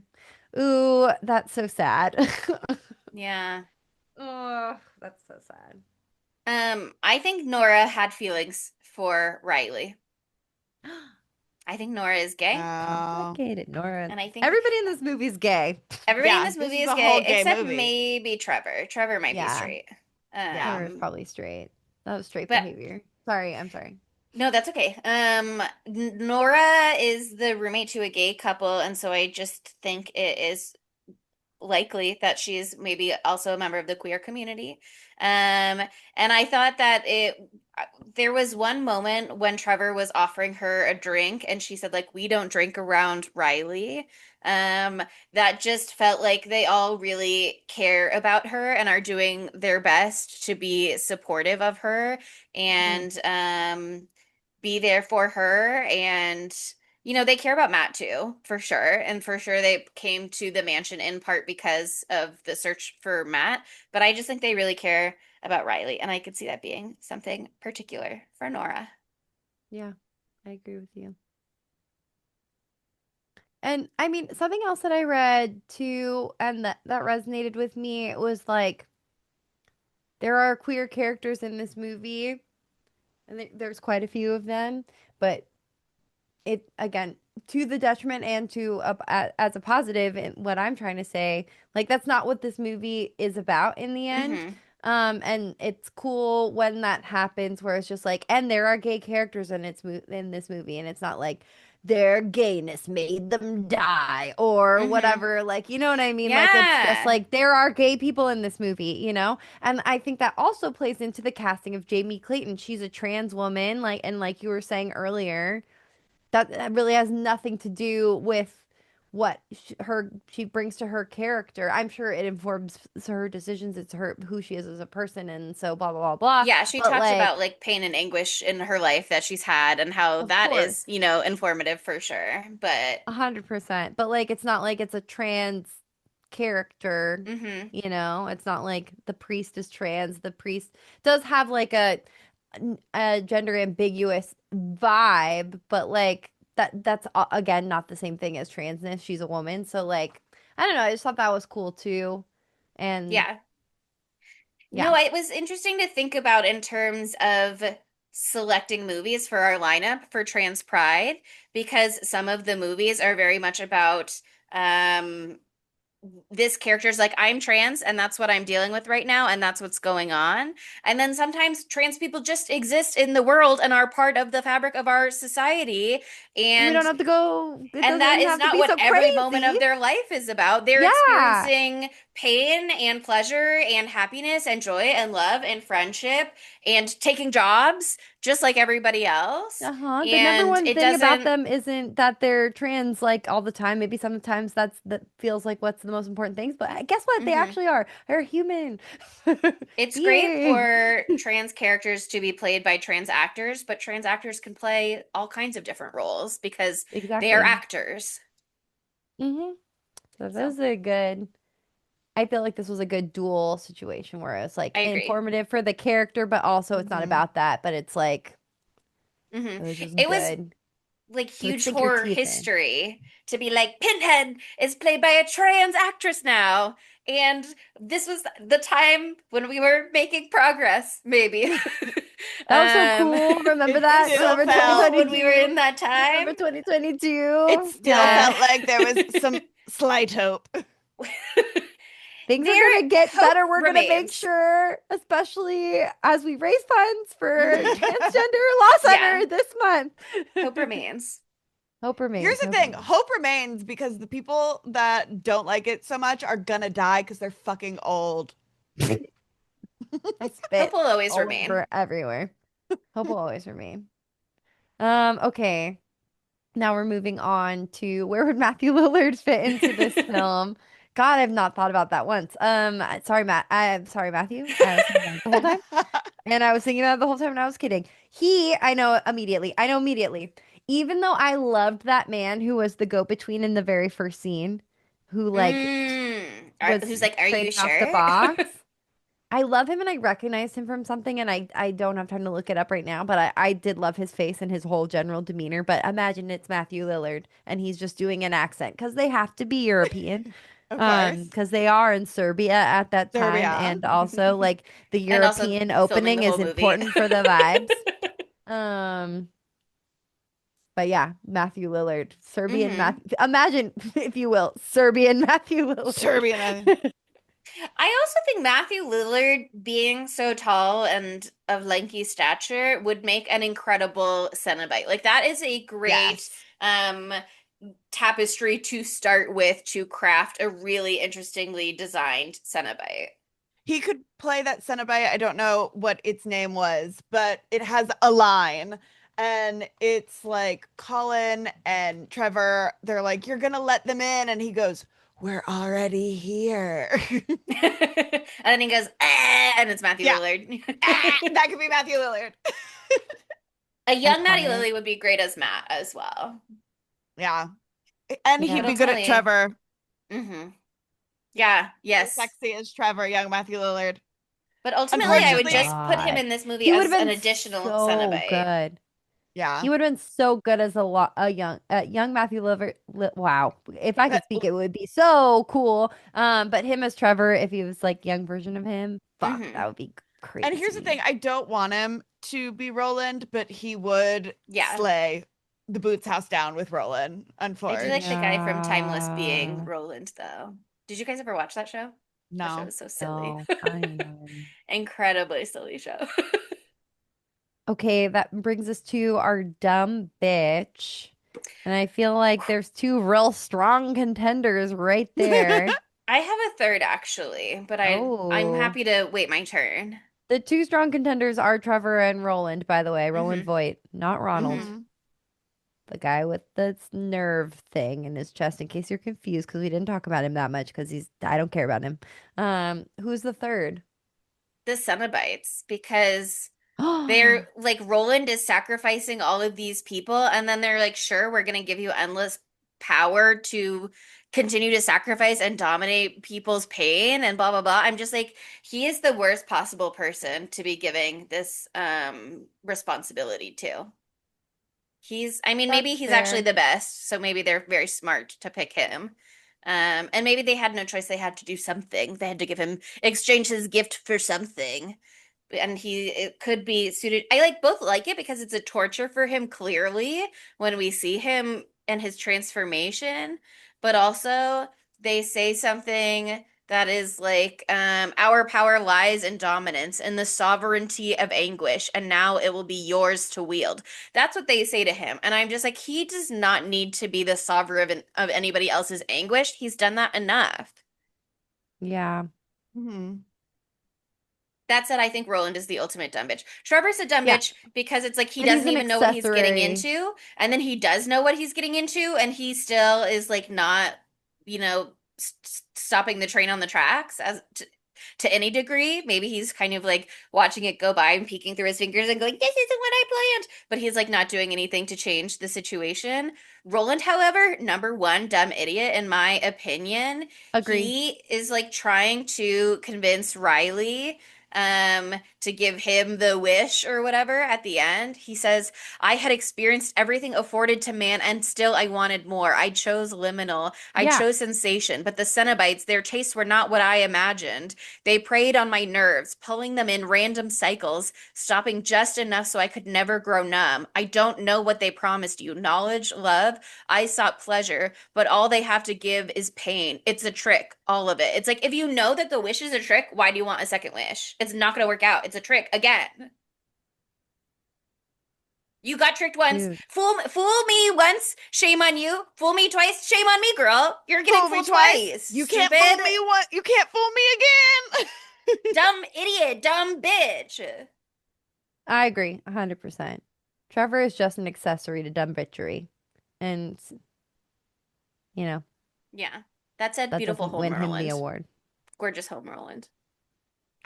Ooh, that's so sad. Yeah. Oh, that's so sad. I think Nora had feelings for Riley. I think Nora is gay, oh, Complicated, Nora. and I think Everybody in this movie is gay. everybody in yeah. this This movie is is a whole gay, gay except movie. maybe Trevor. Trevor might be Yeah, straight. Yeah, Trevor's probably straight. That was straight But behavior. Sorry, I'm sorry. no, that's okay. Nora is the roommate to a gay couple, and so I just think it is likely that she's maybe also a member of the queer community. Um, and I thought that there was one moment when Trevor was offering her a drink and she said, like, we don't drink around Riley. Um, that just felt like they all really care about her and are doing their best to be supportive of her Mhm. and be there for her and they care about Matt too, for sure. And for sure they came to the mansion in part because of the search for Matt. But I just think they really care about Riley. And I could see that being something particular for Nora. Yeah, I agree with you. And I mean, something else that I read too, and that resonated with me was like there are queer characters in this movie, and there's quite a few of them, but it again to the detriment and as a positive, and what I'm trying to say, like that's not what this movie is about in the end. Hmm. And it's cool when that happens, where it's just like, and there are gay characters in this movie, and it's not like their gayness made them die or Hmm. whatever. Like, you know what I mean? Like, it's just Yeah. like there are gay people in this movie, you know? And I think that also plays into the casting of Jamie Clayton. She's a trans woman, like, and like you were saying earlier, that really has nothing to do with what she brings to her character. I'm sure it informs her decisions. It's her who she is as a person, and so blah blah blah blah. Yeah, she But talks about like, like pain and anguish in her life that she's had and how of that course, is, informative for sure. But 100%. But like, it's not like it's a trans character. hmm You know, it's not like the priest is trans. The priest does have like a gender ambiguous vibe, but like that's again not the same thing as transness. She's a woman, so like I don't know. I just thought that was cool too, and yeah. yeah, No, it was interesting to think about in terms of selecting movies for our lineup for Trans Pride because some of the movies are very much about um this character's like, I'm trans and that's what I'm dealing with right now and that's what's going on. And then sometimes trans people just exist in the world and are part of the fabric of our society. and we don't And have to go. It and that doesn't is have to not be what so every moment crazy. of their life is about. They're Yeah. experiencing pain and pleasure and happiness and joy and love and friendship and taking jobs just like everybody else. Uh-huh. The number And one it thing about doesn't, them isn't that they're trans like all the time. Maybe sometimes that feels like what's the most important things, but guess what? They mhm. actually are. They're human. It's great Yay. for trans characters to be played by trans actors, but trans actors can play all kinds of different roles because they are Exactly. actors. Mm-hmm. So this So is a good. I feel like this was a good dual situation where it's like I agree. informative for the character, but also it's not Mhm. about that, but it's like Hmm. it was just It was good like to huge sink your horror teeth in. history to be like Pinhead is played by a trans actress now. And this was the time when we were making progress, maybe. That was so Um, cool. Remember It that? still Remember felt when we were 2022? in that time. Remember it 2022? still Yeah. felt like there was some slight hope. Things are There gonna get hope better. We're gonna make remains. sure, especially as we raise funds for transgender law Yeah, center this month. hope remains. Hope Here's remains. the Hope thing, remains. hope remains because the people that don't like it so much are gonna die because they're fucking old. I Hope spit will always all remain. over everywhere. Hope will always remain. Okay. Now we're moving on to where would Matthew Lillard fit into this film? God, I've not thought about that once. Sorry, Matt. I'm sorry, Matthew. I was thinking about it the whole time. And I was thinking about it the whole time and I was kidding. I know immediately. I know immediately. Even though I loved that man who was the go-between in the very first scene, who like was Who's like, are you trading off the sure? box. I love him and I recognized him from something and I don't have time to look it up right now, but I did love his face and his whole general demeanor. But imagine it's Matthew Lillard and he's just doing an accent because they have to be European. Of course. Because they are in Serbia at that time, Serbia. and also like the And also European filming opening the is whole movie. important for the vibes. Um, but yeah, Matthew Lillard, Serbian Hmm. Matthew. Imagine, if you will, Serbian Matthew Lillard. Serbian. I also think Matthew Lillard being so tall and of lanky stature would make an incredible Cenobite. Like that is a great Yes. um tapestry to start with to craft a really interestingly designed Cenobite. He could play that Cenobite. I don't know what its name was, but it has a line. And it's like Colin and Trevor, they're like, you're gonna let them in. And he goes, we're already here. And then he goes, and it's Matthew Yeah. Lillard. That could be Matthew Lillard. A young Matty Iconic. Lily would be great as Matt as well. Yeah. And Yeah. he'd But be good at ultimately, Trevor. hmm yeah, So yes. sexy as Trevor, young Matthew Lillard. But ultimately, Oh I my would Unfortunately, just put him God. in this movie He would as have an been additional so Cenobite. good. yeah. He would have been so good as a young Matthew Lillard. Wow. If I Uh, could speak, it would be so cool. But him as Trevor, if he was like young version of him, fuck, Hmm. that would be And here's the thing, crazy. I don't want him to be Roland, but he would Yeah. slay. the boots house down with Roland, I do like the guy unfortunately. from Timeless being Yeah. Roland, though. Did you guys ever watch that show? That show No. is so silly. No, I know. Incredibly silly show. Okay, that brings us to our dumb bitch. And I feel like there's two real strong contenders right there. I have a third actually, but I'm Oh. happy to wait my turn. The two strong contenders are Trevor and Roland, by the way. Roland Hmm. Voight, not Ronald. Hmm. Hmm. The guy with the nerve thing in his chest, in case you're confused, because we didn't talk about him that much because I don't care about him. Who's the third? The Cenobites, because Oh, they're like Roland is sacrificing all of these people, and then they're like, sure, we're gonna give you endless power to continue to sacrifice and dominate people's pain and blah blah blah. I'm just like, he is the worst possible person to be giving this responsibility to. I mean, maybe that's he's actually fair. the best, so maybe they're very smart to pick him. And maybe they had no choice. They had to do something. They had to give him exchange his gift for something. And it could be suited. I like both like it because it's a torture for him clearly when we see him and his transformation, but also they say something that is like, our power lies in dominance and the sovereignty of anguish, and now it will be yours to wield. That's what they say to him. And I'm just like, he does not need to be the sovereign of anybody else's anguish. He's done that enough. Yeah. Hmm. That said, I think Roland is the ultimate dumb bitch. Trevor's a dumb Yeah. bitch because it's like he But he's doesn't an even know what he's getting accessory. into, and then he does know what he's getting into, and he still is like not, you know, stopping the train on the tracks to any degree. Maybe he's kind of like watching it go by and peeking through his fingers and going, "This isn't what I planned," but he's like not doing anything to change the situation. Roland, however, number one dumb idiot in my opinion. Agree. He is like trying to convince Riley to give him the wish or whatever at the end. He says, I had experienced everything afforded to man, and still I wanted more. I chose liminal. I Yeah. chose sensation. But the Cenobites, their tastes were not what I imagined. They preyed on my nerves, pulling them in random cycles, stopping just enough so I could never grow numb. I don't know what they promised you. Knowledge, love. I sought pleasure, but all they have to give is pain. It's a trick, all of it. It's like if you know that the wish is a trick, why do you want a second wish? It's not going to work out. It's a trick again. You got tricked once. Dude. Fool me once, shame on you. Fool me twice, shame on me, girl. You're getting Fool me fooled twice. twice. You can't fool Stupid, me once. You can't fool me again. dumb idiot, dumb bitch. I agree 100%. Trevor is just an accessory to dumb bitchery. And, you know, Yeah. That said, that beautiful doesn't home, win him the Roland. award. Gorgeous home, Roland.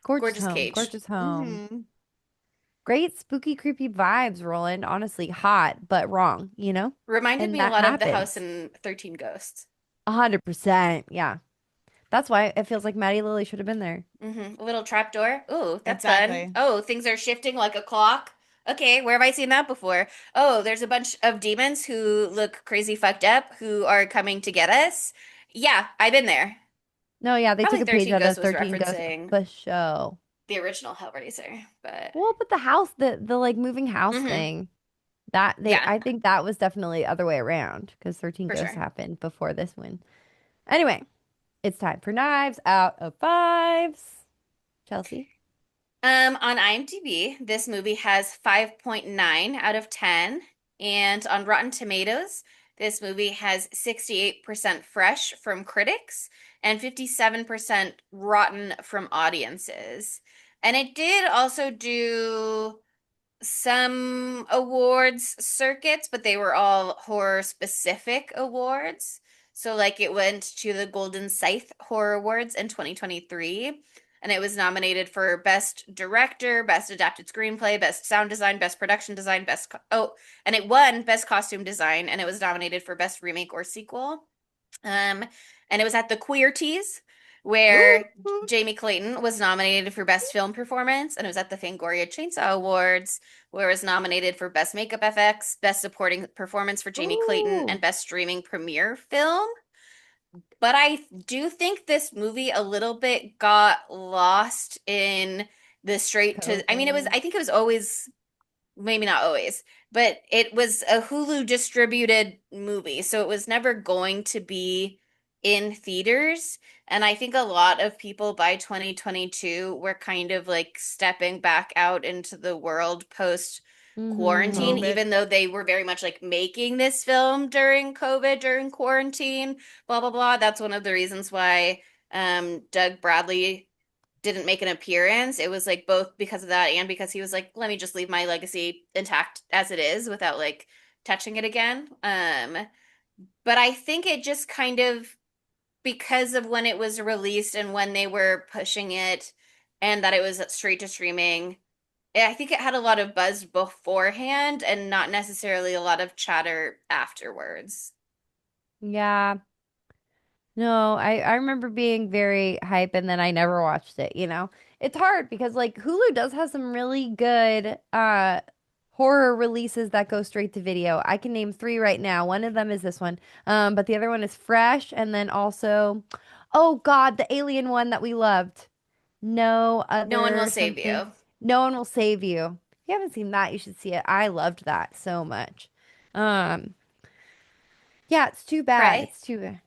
Gorgeous Gorgeous home. cage. Gorgeous home. Hmm. Great spooky creepy vibes, Roland. Honestly, hot, but wrong, you know? Reminded And me a that lot of the house happens. in 13 Ghosts. 100%. Yeah. That's why it feels like Maddie Lily should have been there. A little trapdoor. Ooh, that's fun. Exactly. Oh, things are shifting like a clock. Okay, where have I seen that before? Oh, there's a bunch of demons who look crazy fucked up who are coming to get us. Yeah, I've been there. No, yeah, they took Probably a page 13 out Ghosts of was 13 Ghosts referencing for show. the original Hellraiser, but Well, but the house, the like moving house hmm thing, that they yeah, I think that was definitely other way around because 13 for Ghosts sure. happened before this one. Anyway, it's time for knives out of fives. Chelsea. On IMDb, this movie has 5.9 out of 10, and on Rotten Tomatoes, this movie has 68% fresh from critics and 57% rotten from audiences. And it did also do some awards circuits, but they were all horror specific awards. So, like, it went to the Golden Scythe Horror Awards in 2023, and it was nominated for Best Director, Best Adapted Screenplay, Best Sound Design, Best Production Design, and it won Best Costume Design, and it was nominated for Best Remake or Sequel. Um, and it was at the Queerties Ooh. where Jamie Clayton was nominated for Best Film Performance, and it was at the Fangoria Chainsaw Awards where it was nominated for Best Makeup FX, Best Supporting Performance for Jamie Clayton, Ooh, and Best Streaming Premiere Film. But I do think this movie a little bit got lost in the straight to, I mean, COVID. I think it was always, maybe not always. but it was a Hulu distributed movie, so it was never going to be in theaters. And I think a lot of people by 2022 were kind of like stepping back out into the world post quarantine, Mm-hmm. COVID. even though they were very much like making this film during COVID, during quarantine, blah, blah, blah. That's one of the reasons why Doug Bradley didn't make an appearance. It was like both because of that and because he was like, let me just leave my legacy intact as it is without like touching it again. But I think it just kind of because of when it was released and when they were pushing it and that it was straight to streaming, I think it had a lot of buzz beforehand and not necessarily a lot of chatter afterwards. Yeah. No, I remember being very hype and then I never watched it, you know. It's hard because like Hulu does have some really good horror releases that go straight to video. I can name three right now. One of them is this one. But the other one is Fresh and then also oh God, the alien one that we loved. No No one will other save something. you. No one will save you. If you haven't seen that, you should see it. I loved that so much. Um, yeah, it's too bad. Pray. It's too bad.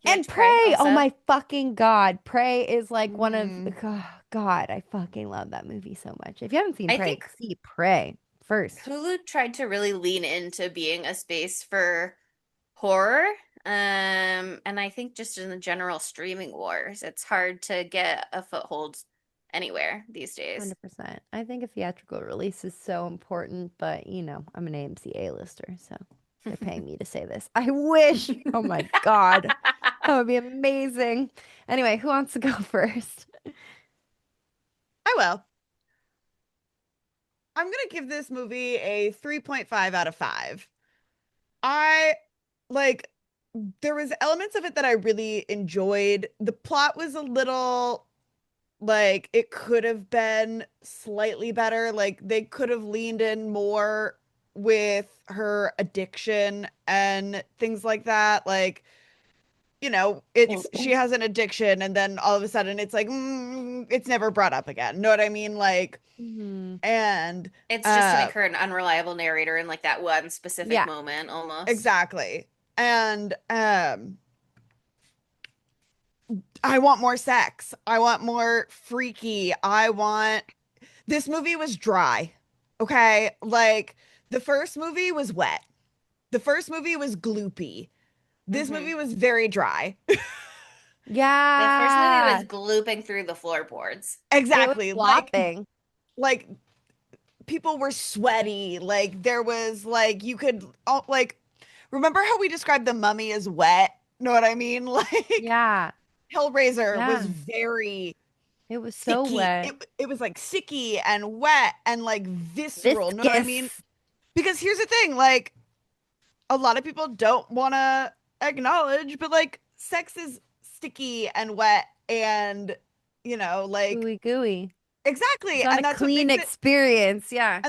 You And liked Pray Prey, oh also? my fucking God. Prey is like one of Mm. God, I fucking love that movie so much. If you haven't seen I Prey, think see Prey first. Hulu tried to really lean into being a space for horror. And I think just in the general streaming wars, it's hard to get a foothold anywhere these days. 100%. I think a theatrical release is so important, but you know, I'm an AMC A-lister, so they're paying me to say this. I wish. Oh my God. That would be amazing. Anyway, who wants to go first? I will. I'm gonna give this movie a 3.5 out of 5. I like there was elements of it that I really enjoyed. The plot was a little like it could have been slightly better. Like they could have leaned in more with her addiction and things like that. Like, it's she has an addiction and then all of a sudden it's like it's never brought up again. Know what I mean? Like Hmm. and It's just to uh make her an unreliable narrator in like that one specific Yeah. moment almost. exactly. And I want more sex. I want more freaky. I want this movie was dry. Okay? Like the first movie was wet. The first movie was gloopy. This Hmm movie was very dry. The first movie was Yeah. glooping through the floorboards. It was Exactly. flopping. Like people were sweaty. Like there was like you could like remember how we described the mummy as wet? Know what I mean? Like Yeah. Hellraiser was Yeah. very It was so sticky. wet. It was like sticky and wet and like visceral. Know what I mean? Viscous. Because here's the thing, like a lot of people don't want to acknowledge, but like sex is sticky and wet and like Gooey gooey. It's exactly. not And a that's what clean makes it experience. Yeah.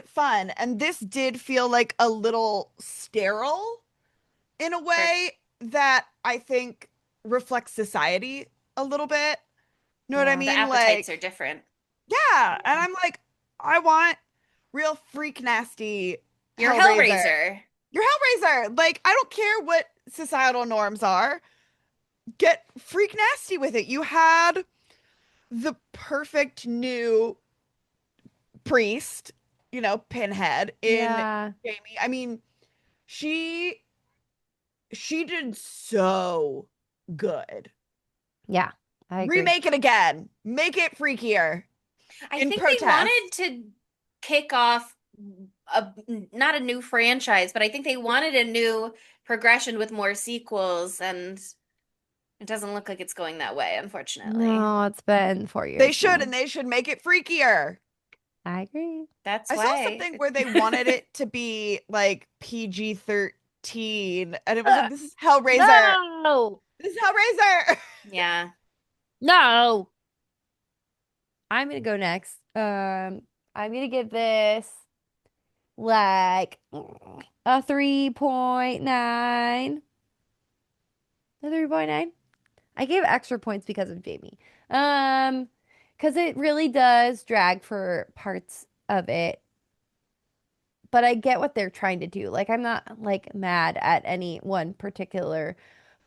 fun. And this did feel like a little sterile in a Sure. way that I think reflects society a little bit. Know what I Yeah. The mean? appetites are Like, different. yeah. And Yeah. I'm like, I want real freak nasty You're Hellraiser. Hellraiser. You're Hellraiser. Like, I don't care what societal norms are. Get freak nasty with it. You had the perfect new priest, Pinhead in Yeah. Jamie. I mean, she she did so good. Yeah. I agree. Remake it again. Make it freakier I in think they wanted protest. to kick off a not a new franchise, but I think they wanted a new progression with more sequels, and it doesn't look like it's going that way, unfortunately. No, it's been four They years should, now. and they should make it freakier. I agree. That's I saw why. something where they wanted it to be like PG-13, and it was like, this is Hellraiser. No. This is Hellraiser. Yeah. No. I'm gonna go next. I'm gonna give this like a 3.9. A 3.9. I gave extra points because of Jamie. Um, because it really does drag for parts of it. but I get what they're trying to do. Like I'm not like mad at any one particular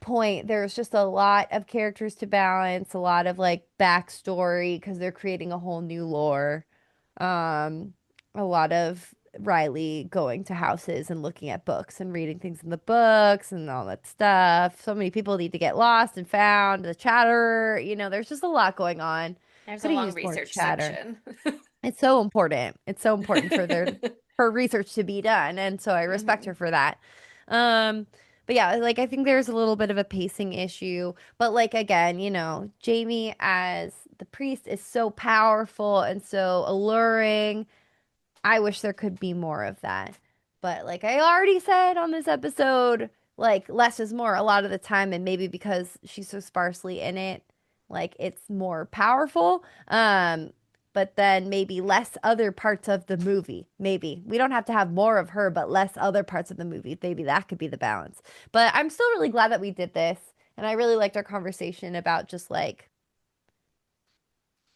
point. There's just a lot of characters to balance, a lot of like backstory because they're creating a whole new lore. Um, a lot of Riley going to houses and looking at books and reading things in the books and all that stuff. So many people need to get lost and found. The chatter, there's just a lot going on. There's a Could have long used more research chatter. section. It's so important. It's so important for research to be done, and so I respect Mhm. her for that. Um, but yeah, like I think there's a little bit of a pacing issue, but like again, Jamie as the priest is so powerful and so alluring. I wish there could be more of that. But like I already said on this episode, like less is more a lot of the time, and maybe because she's so sparsely in it, like it's more powerful. But then maybe less other parts of the movie. Maybe we don't have to have more of her, but less other parts of the movie. Maybe that could be the balance. But I'm still really glad that we did this, and I really liked our conversation about just like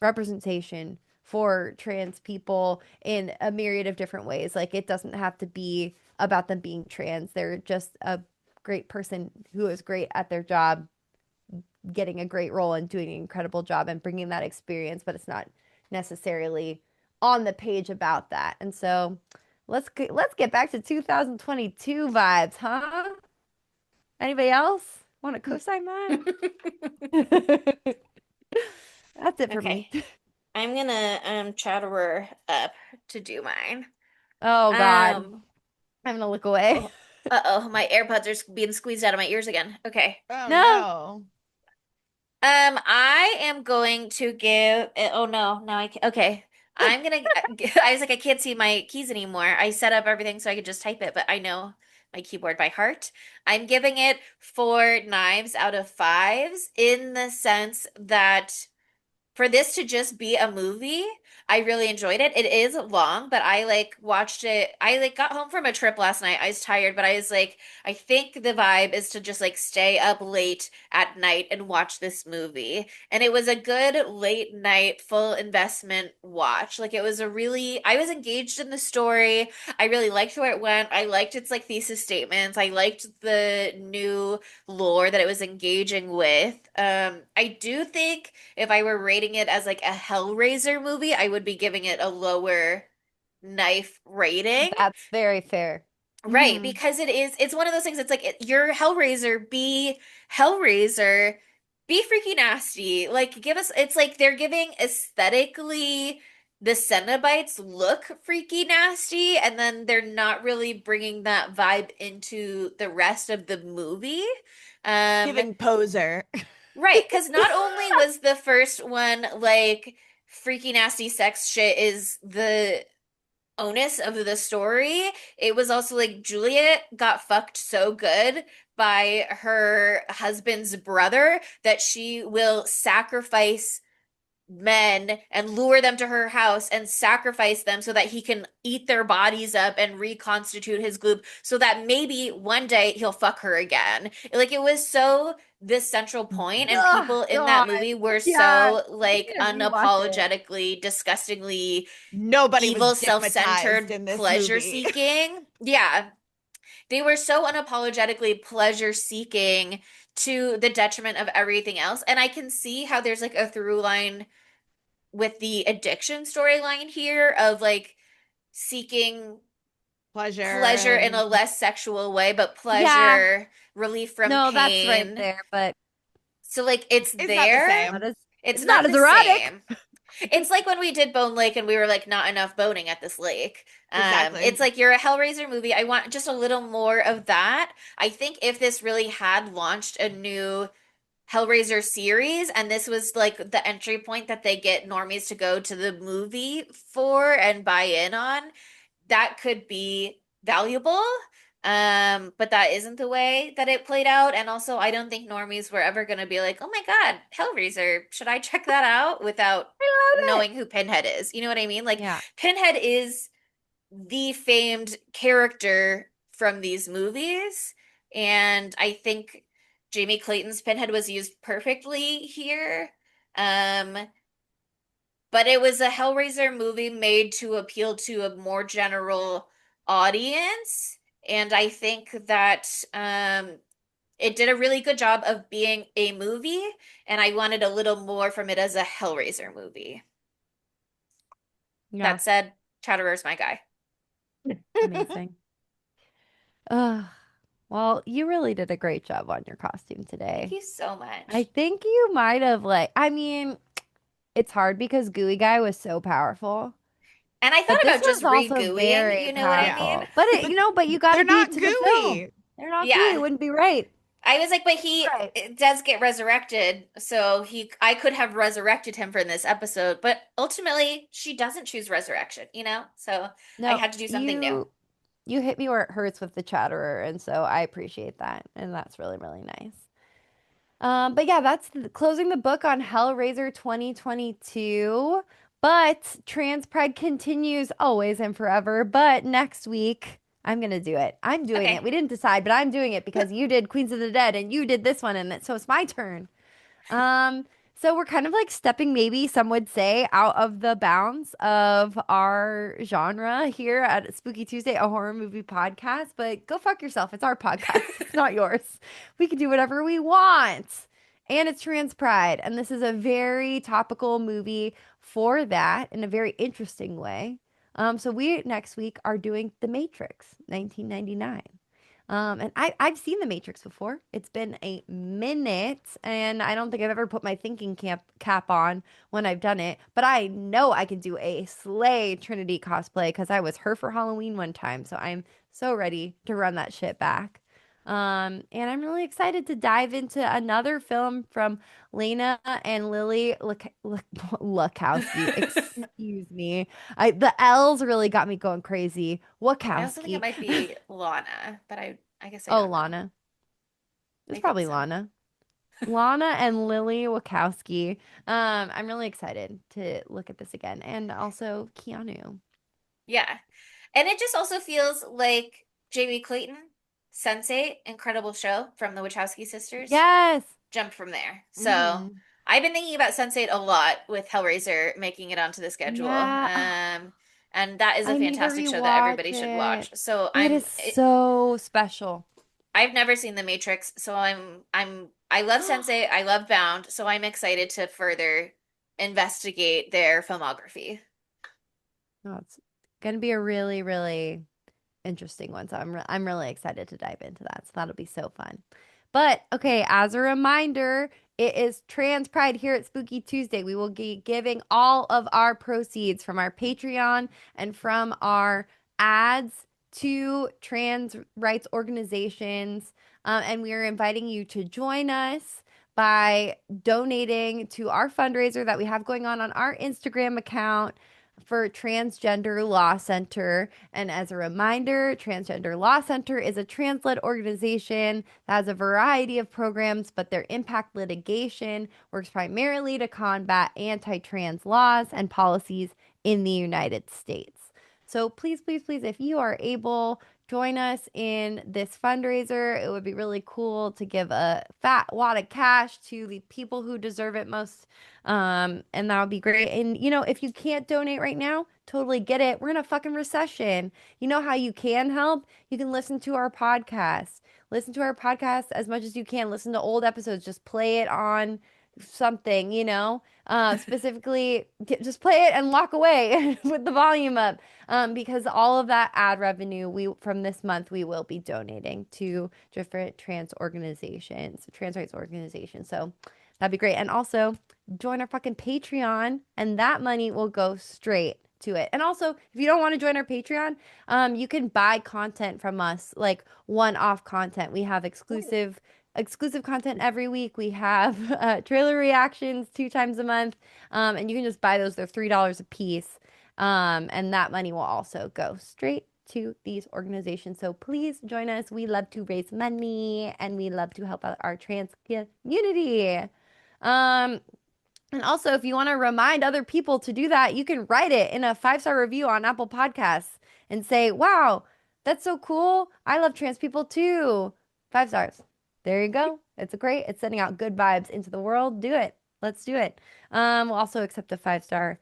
representation for trans people in a myriad of different ways. Like it doesn't have to be about them being trans. They're just a great person who is great at their job, getting a great role and doing an incredible job and bringing that experience, but it's not necessarily on the page about that. And so let's get back to 2022 vibes, huh? Anybody else want to co-sign that? That's it for Okay. me. I'm gonna chatterer up to do mine. Oh God. Um I'm gonna look away. oh, uh-oh, my AirPods are being squeezed out of my ears again. Okay. Oh No. no. I am going to give oh no, now I can okay. I'm gonna I was like I can't see my keys anymore. I set up everything so I could just type it, but I know my keyboard by heart. I'm giving it 4 knives out of 5s in the sense that for this to just be a movie, I really enjoyed it. It is long, but I like watched it. I like got home from a trip last night. I was tired, but I was like, I think the vibe is to just like stay up late at night and watch this movie. And it was a good late night full investment watch. Like it was a really, I was engaged in the story. I really liked where it went. I liked its like thesis statements. I liked the new lore that it was engaging with. I do think if I were rating it as like a Hellraiser movie, I would be giving it a lower knife rating. That's very fair. Right, Hmm. because it's one of those things. It's like you're Hellraiser, be Hellraiser, be freaky nasty. Like give us, it's like they're giving aesthetically the Cenobites look freaky nasty, and then they're not really bringing that vibe into the rest of the movie. Um, Giving poser. Right, because not only was the first one like freaky nasty sex shit is the onus of the story, it was also like Juliet got fucked so good by her husband's brother that she will sacrifice men and lure them to her house and sacrifice them so that he can eat their bodies up and reconstitute his gloop so that maybe one day he'll fuck her again. Like it was so this central point, and Oh people in that God. movie were Yeah. so We like need to rewatch it. unapologetically, disgustingly Nobody was evil, stigmatized self-centered in this pleasure movie. seeking. Yeah. They were so unapologetically pleasure seeking to the detriment of everything else. And I can see how there's like a through line with the addiction storyline here of like seeking Pleasure pleasure in a and less sexual way, but Yeah. pleasure, relief from No, that's right pain. there, but So like it's it's not the there. not same. as It's it's not not as the erotic. same. It's like when we did Bone Lake and we were like, not enough boning at this lake. Exactly. It's like you're a Hellraiser movie. I want just a little more of that. I think if this really had launched a new Hellraiser series, and this was like the entry point that they get normies to go to the movie for and buy in on, that could be valuable. But that isn't the way that it played out. And also, I don't think normies were ever going to be like, oh my God, Hellraiser, should I check that out without I love it. knowing who Pinhead is? You know what I mean? Like, Yeah. Pinhead is the famed character from these movies. And I think Jamie Clayton's Pinhead was used perfectly here. Um, but it was a Hellraiser movie made to appeal to a more general audience, and I think that it did a really good job of being a movie, and I wanted a little more from it as a Hellraiser movie. Yeah, That said, Chatterer's my guy. amazing. Ugh. Well, you really did a great job on your costume Thank today. you so I much. think you might have I mean, it's hard because Gooey Guy was so powerful, And I thought but this about just one's also regooeying, very you know what I Yeah. mean? powerful. But But but you got they're to be not to the film. gooey. They're not gooey. It Yeah. wouldn't be right. I was like, but he Right. does get resurrected, so I could have resurrected him for this episode, but ultimately she doesn't choose resurrection, you know? So I No, had to do something new. you hit me where it hurts with the Chatterer, and so I appreciate that, and that's really really nice. But yeah, that's closing the book on Hellraiser 2022. But Trans Pride continues always and forever. But next week, I'm gonna do it. I'm doing it. Okay. We didn't decide, but I'm doing it because you did Queens of the Dead and you did this one, and so it's my turn. Um, so we're kind of like stepping, maybe some would say, out of the bounds of our genre here at Spooky Tuesday, a horror movie podcast. But go fuck yourself. It's our podcast. It's not yours. We can do whatever we want. And it's Trans Pride. And this is a very topical movie for that in a very interesting way. So we next week are doing The Matrix, 1999. And I've seen The Matrix before. It's been a minute, and I don't think I've ever put my thinking cap on when I've done it. But I know I can do a Slay Trinity cosplay because I was her for Halloween one time. So I'm so ready to run that shit back. And I'm really excited to dive into another film from Lena and Lily Lukowski. Excuse me. The L's really got me going crazy. I also think it Wachowski. might be Lana, but I guess I Oh, don't know. Lana. It's I think probably so. Lana. Lana and Lily Wachowski. I'm really excited to look at this again. And also Keanu. Yeah. And it just also feels like Jamie Clayton, Sense8, incredible show from the Wachowski sisters, Yes. jumped from there. So Hmm. I've been thinking about Sense8 a lot with Hellraiser making it onto the schedule. Yeah. And that is a I need to fantastic show that rewatch everybody should it. watch. So It is so special. I've never seen The Matrix, so I love Sense8, I love Bound, so I'm excited to further investigate their filmography. No, it's gonna be a really, really interesting one. So I'm really excited to dive into that. So that'll be so fun. But okay, as a reminder, it is Trans Pride here at Spooky Tuesday. We will be giving all of our proceeds from our Patreon and from our ads to trans rights organizations. And we are inviting you to join us by donating to our fundraiser that we have going on our Instagram account for Transgender Law Center. And as a reminder, Transgender Law Center is a trans led organization that has a variety of programs, but their impact litigation works primarily to combat anti trans laws and policies in the United States. So please, please, please, if you are able, join us in this fundraiser. It would be really cool to give a fat wad of cash to the people who deserve it most. And that would be great. And if you can't donate right now, totally get it. We're in a fucking recession. You know how you can help? You can listen to our podcast. Listen to our podcast as much as you can. Listen to old episodes. Just play it on something, specifically just play it and walk away with the volume up. Because all of that ad revenue we from this month we will be donating to different trans rights organizations. So that'd be great. And also join our fucking Patreon, and that money will go straight to it. And also, if you don't want to join our Patreon, you can buy content from us, like one-off content. We have exclusive content every week. We have trailer reactions 2 times a month, and you can just buy those. They're $3 a piece, and that money will also go straight to these organizations. So please join us. We love to raise money, and we love to help out our trans community. Um, and also, if you want to remind other people to do that, you can write it in a 5-star review on Apple Podcasts and say, wow, that's so cool. I love trans people too. 5 stars. There you go. It's great. It's sending out good vibes into the world. Do it. Let's do it. We'll also accept a 5-star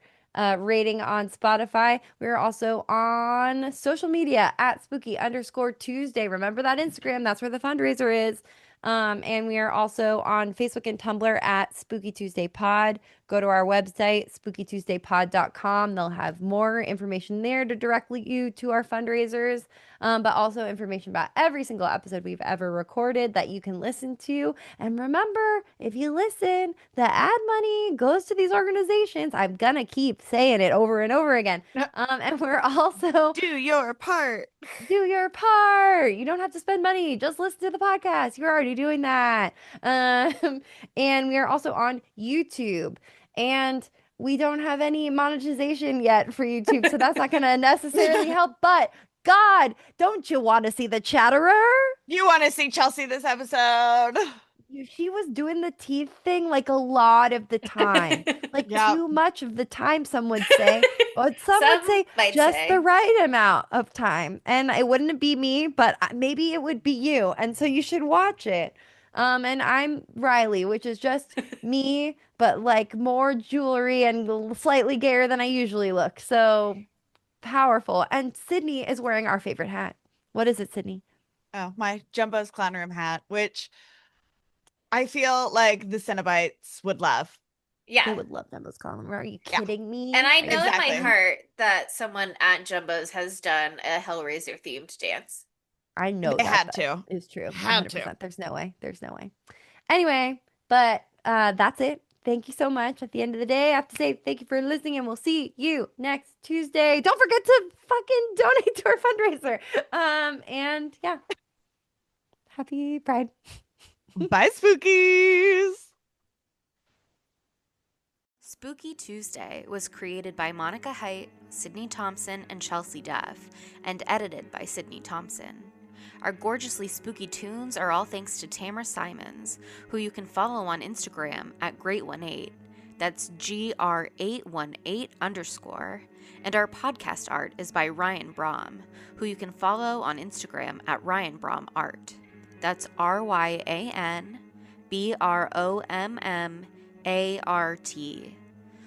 rating on Spotify. We're also on social media at spooky_Tuesday. Remember that Instagram, that's where the fundraiser is. And we are also on Facebook and Tumblr at Spooky Tuesday Pod. Go to our website, spookytuesdaypod.com. They'll have more information there to direct you to our fundraisers, but also information about every single episode we've ever recorded that you can listen to. And remember, if you listen, the ad money goes to these organizations. I'm going to keep saying it over and over again. And we're also Do your part. do your part. You don't have to spend money. Just listen to the podcast. You're already doing that. And we are also on YouTube. And we don't have any monetization yet for YouTube, so that's not going to necessarily help. But God, don't you want to see the chatterer? You want to see Chelsea this episode? She was doing the teeth thing like a lot of the time, like Yep. too much of the time, some would say. But some would say might just say. the right amount of time. And it wouldn't be me, but maybe it would be you. And so you should watch it. And I'm Riley, which is just me, but like more jewelry and slightly gayer than I usually look. So powerful. And Sydney is wearing our favorite hat. What is it, Sydney? Oh, my Jumbo's clown room hat, which I feel like the Cenobites would love. They Yeah. would love Jumbo's column. Are you Yeah. kidding me? And I know Exactly. in my heart that someone at Jumbo's has done a Hellraiser themed dance. I know They that had that to. is true. Had 100%. to. There's no way. There's no way. Anyway, but that's it. Thank you so much. At the end of the day, I have to say thank you for listening, and we'll see you next Tuesday. Don't forget to fucking donate to our fundraiser. And yeah, happy Pride. Bye, spookies. Spooky Tuesday was created by Monica Height, Sydney Thompson, and Chelsea Duff, and edited by Sydney Thompson. Our gorgeously spooky tunes are all thanks to Tamara Simons, who you can follow on Instagram at Great18. That's GR818_. And our podcast art is by Ryan Brom, who you can follow on Instagram at Ryan Brom Art. That's RyanBrommArt.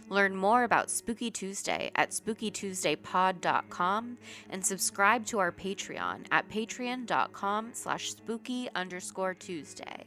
Learn more about Spooky Tuesday at spookytuesdaypod.com and subscribe to our Patreon at patreon.com/spooky_Tuesday.